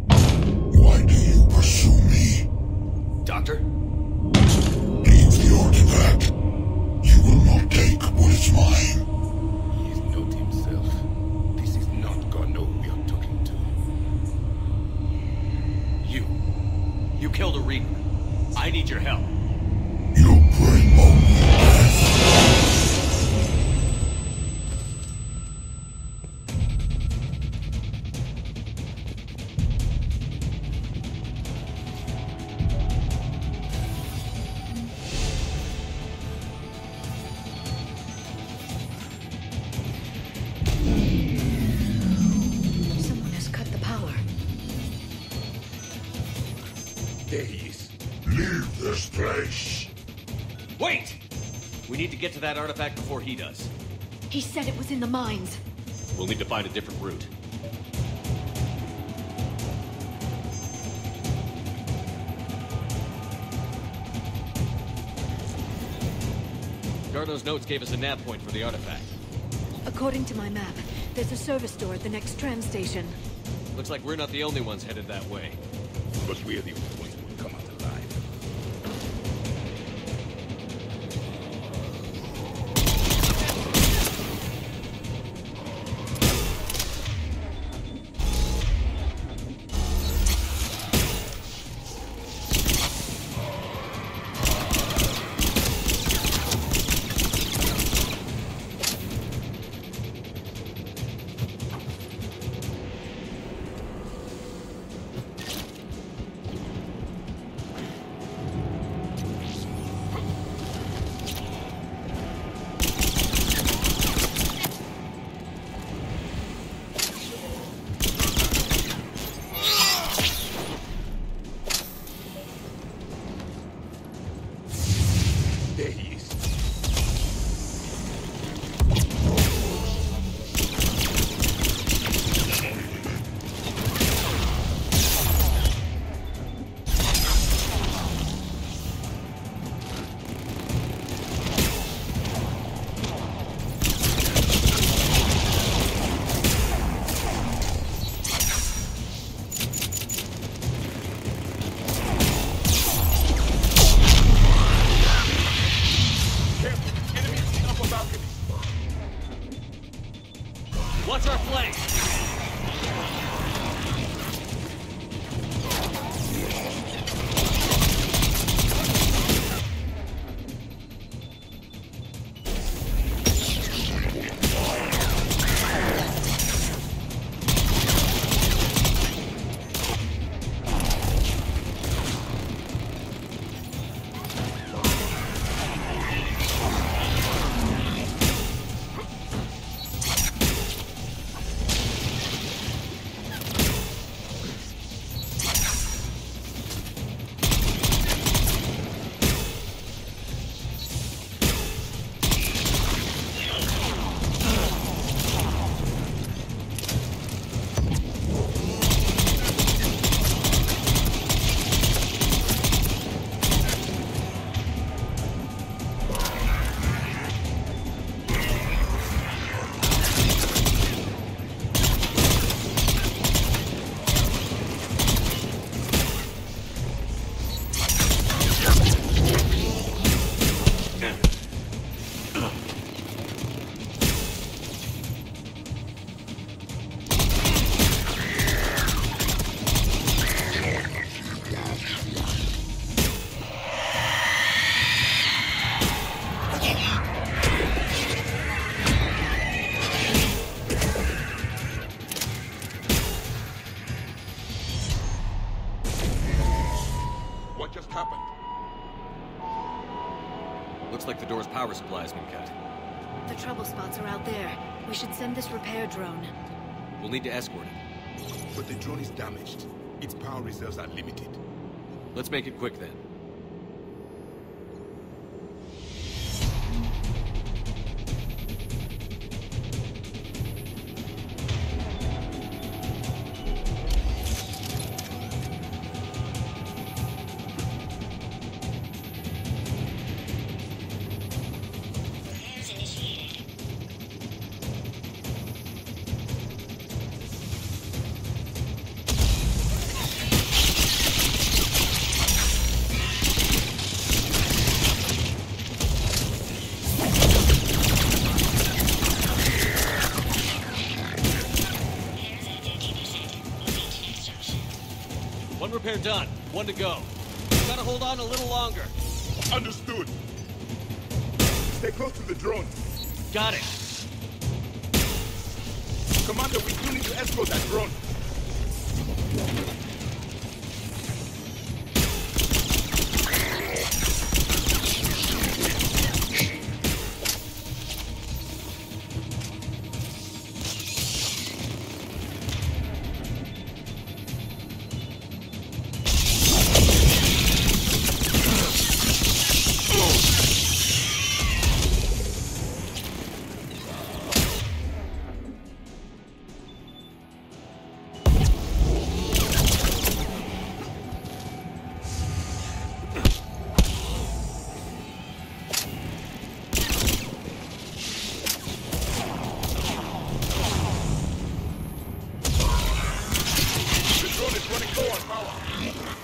Why do you pursue me? Doctor? Leave the artifact. You will not take what is mine. He is not himself. This is not Garneau we are talking to. You killed a Reaper. I need your help. You bring only death. Someone has cut the power. There he is. Leave this place. Wait! We need to get to that artifact before he does. He said it was in the mines. We'll need to find a different route. Garneau's notes gave us a nav point for the artifact. According to my map, there's a service door at the next tram station. Looks like we're not the only ones headed that way. But we're the only ones who will come out alive. There he is. What's our flank? What just happened? Looks like the door's power supply has been cut. The trouble spots are out there. We should send this repair drone. We'll need to escort it. But the drone is damaged. Its power reserves are limited. Let's make it quick then. One repair done. One to go. Gotta hold on a little longer. Understood. Stay close to the drone. Got it. Commander, we do need to escort that drone.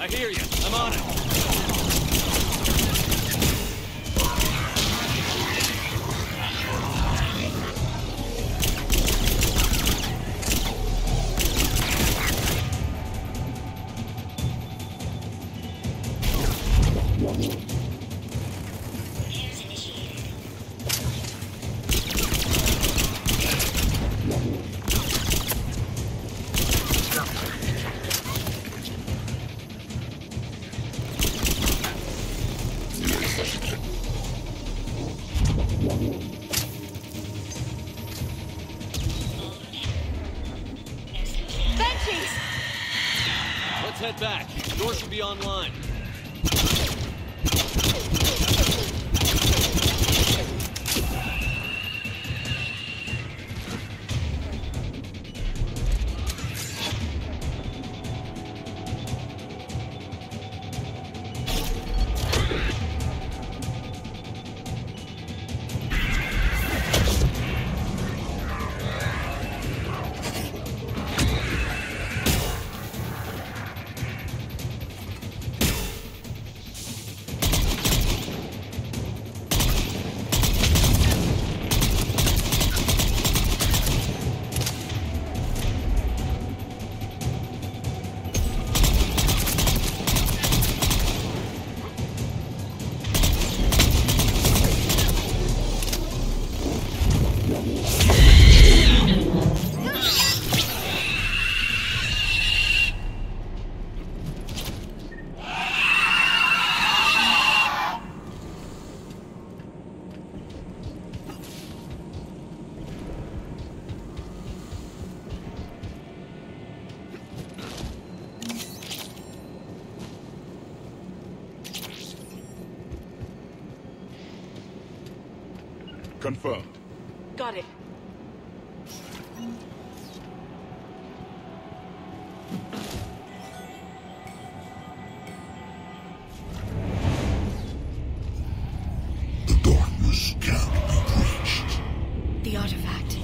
I hear you. I'm on it. Let's head back. The door should be online. Confirmed. Got it. The darkness can't be breached. The artifact.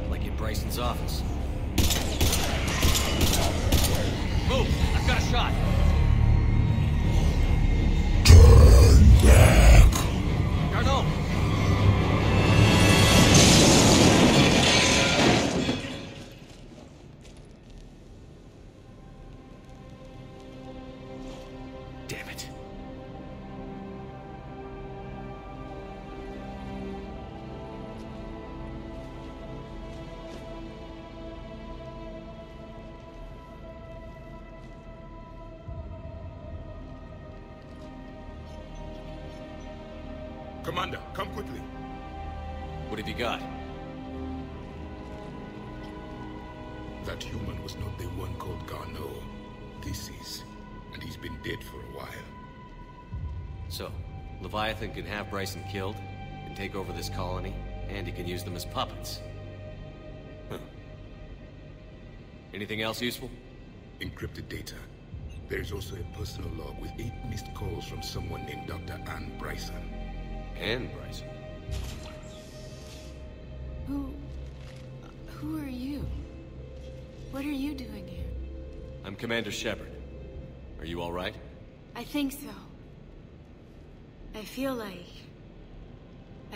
Like in Bryson's office. Move! I've got a shot! Turn back! Garneau! Commander, come quickly. What have you got? That human was not the one called Garneau. This is. And he's been dead for a while. So, Leviathan can have Bryson killed, can take over this colony, and he can use them as puppets. Huh. Anything else useful? Encrypted data. There's also a personal log with 8 missed calls from someone named Dr. Anne Bryson. Anne Bryson? Who are you? What are you doing here? I'm Commander Shepard. Are you all right? I think so. I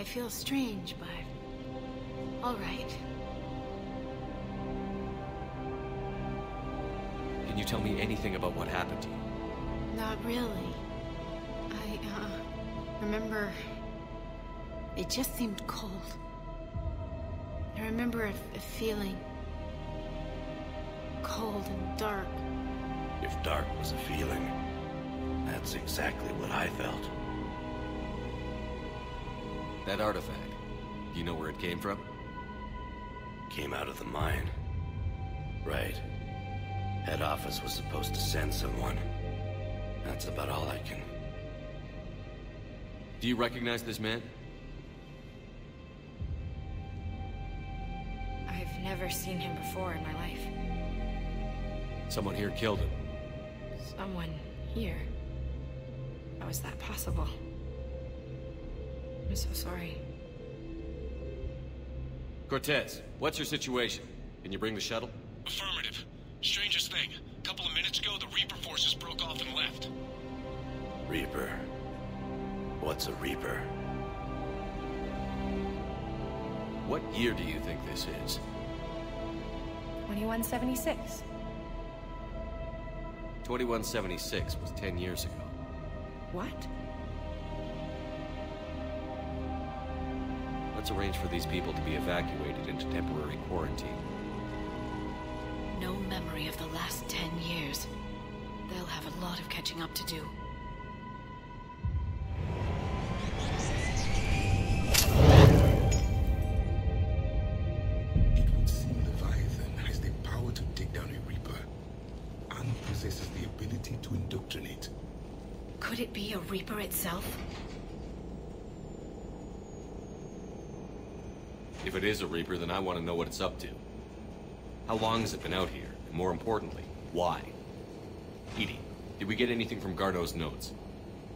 feel strange, but... all right. Can you tell me anything about what happened to you? Not really. I, remember... it just seemed cold. I remember a feeling... cold and dark. If dark was a feeling, that's exactly what I felt. That artifact, do you know where it came from? Came out of the mine. Right. Head office was supposed to send someone. That's about all I can... Do you recognize this man? I've never seen him before in my life. Someone here killed him. Someone here? How is that possible? I'm so sorry. Cortez, what's your situation? Can you bring the shuttle? Affirmative. Strangest thing. A couple of minutes ago, the Reaper forces broke off and left. Reaper? What's a Reaper? What year do you think this is? 2176. 2176 was 10 years ago. What? Let's arrange for these people to be evacuated into temporary quarantine. No memory of the last 10 years. They'll have a lot of catching up to do. It would seem Leviathan has the power to take down a Reaper, and possesses the ability to indoctrinate. Could it be a Reaper itself? If it is a Reaper, then I want to know what it's up to. How long has it been out here? And more importantly, why? Edie, did we get anything from Garneau's notes?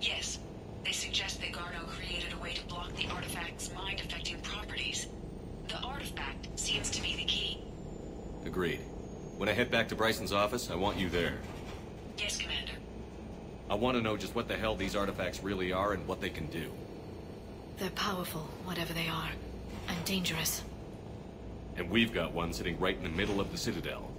Yes. They suggest that Garneau created a way to block the artifact's mind-affecting properties. The artifact seems to be the key. Agreed. When I head back to Bryson's office, I want you there. Yes, Commander. I want to know just what the hell these artifacts really are and what they can do. They're powerful, whatever they are. And dangerous. And we've got one sitting right in the middle of the Citadel.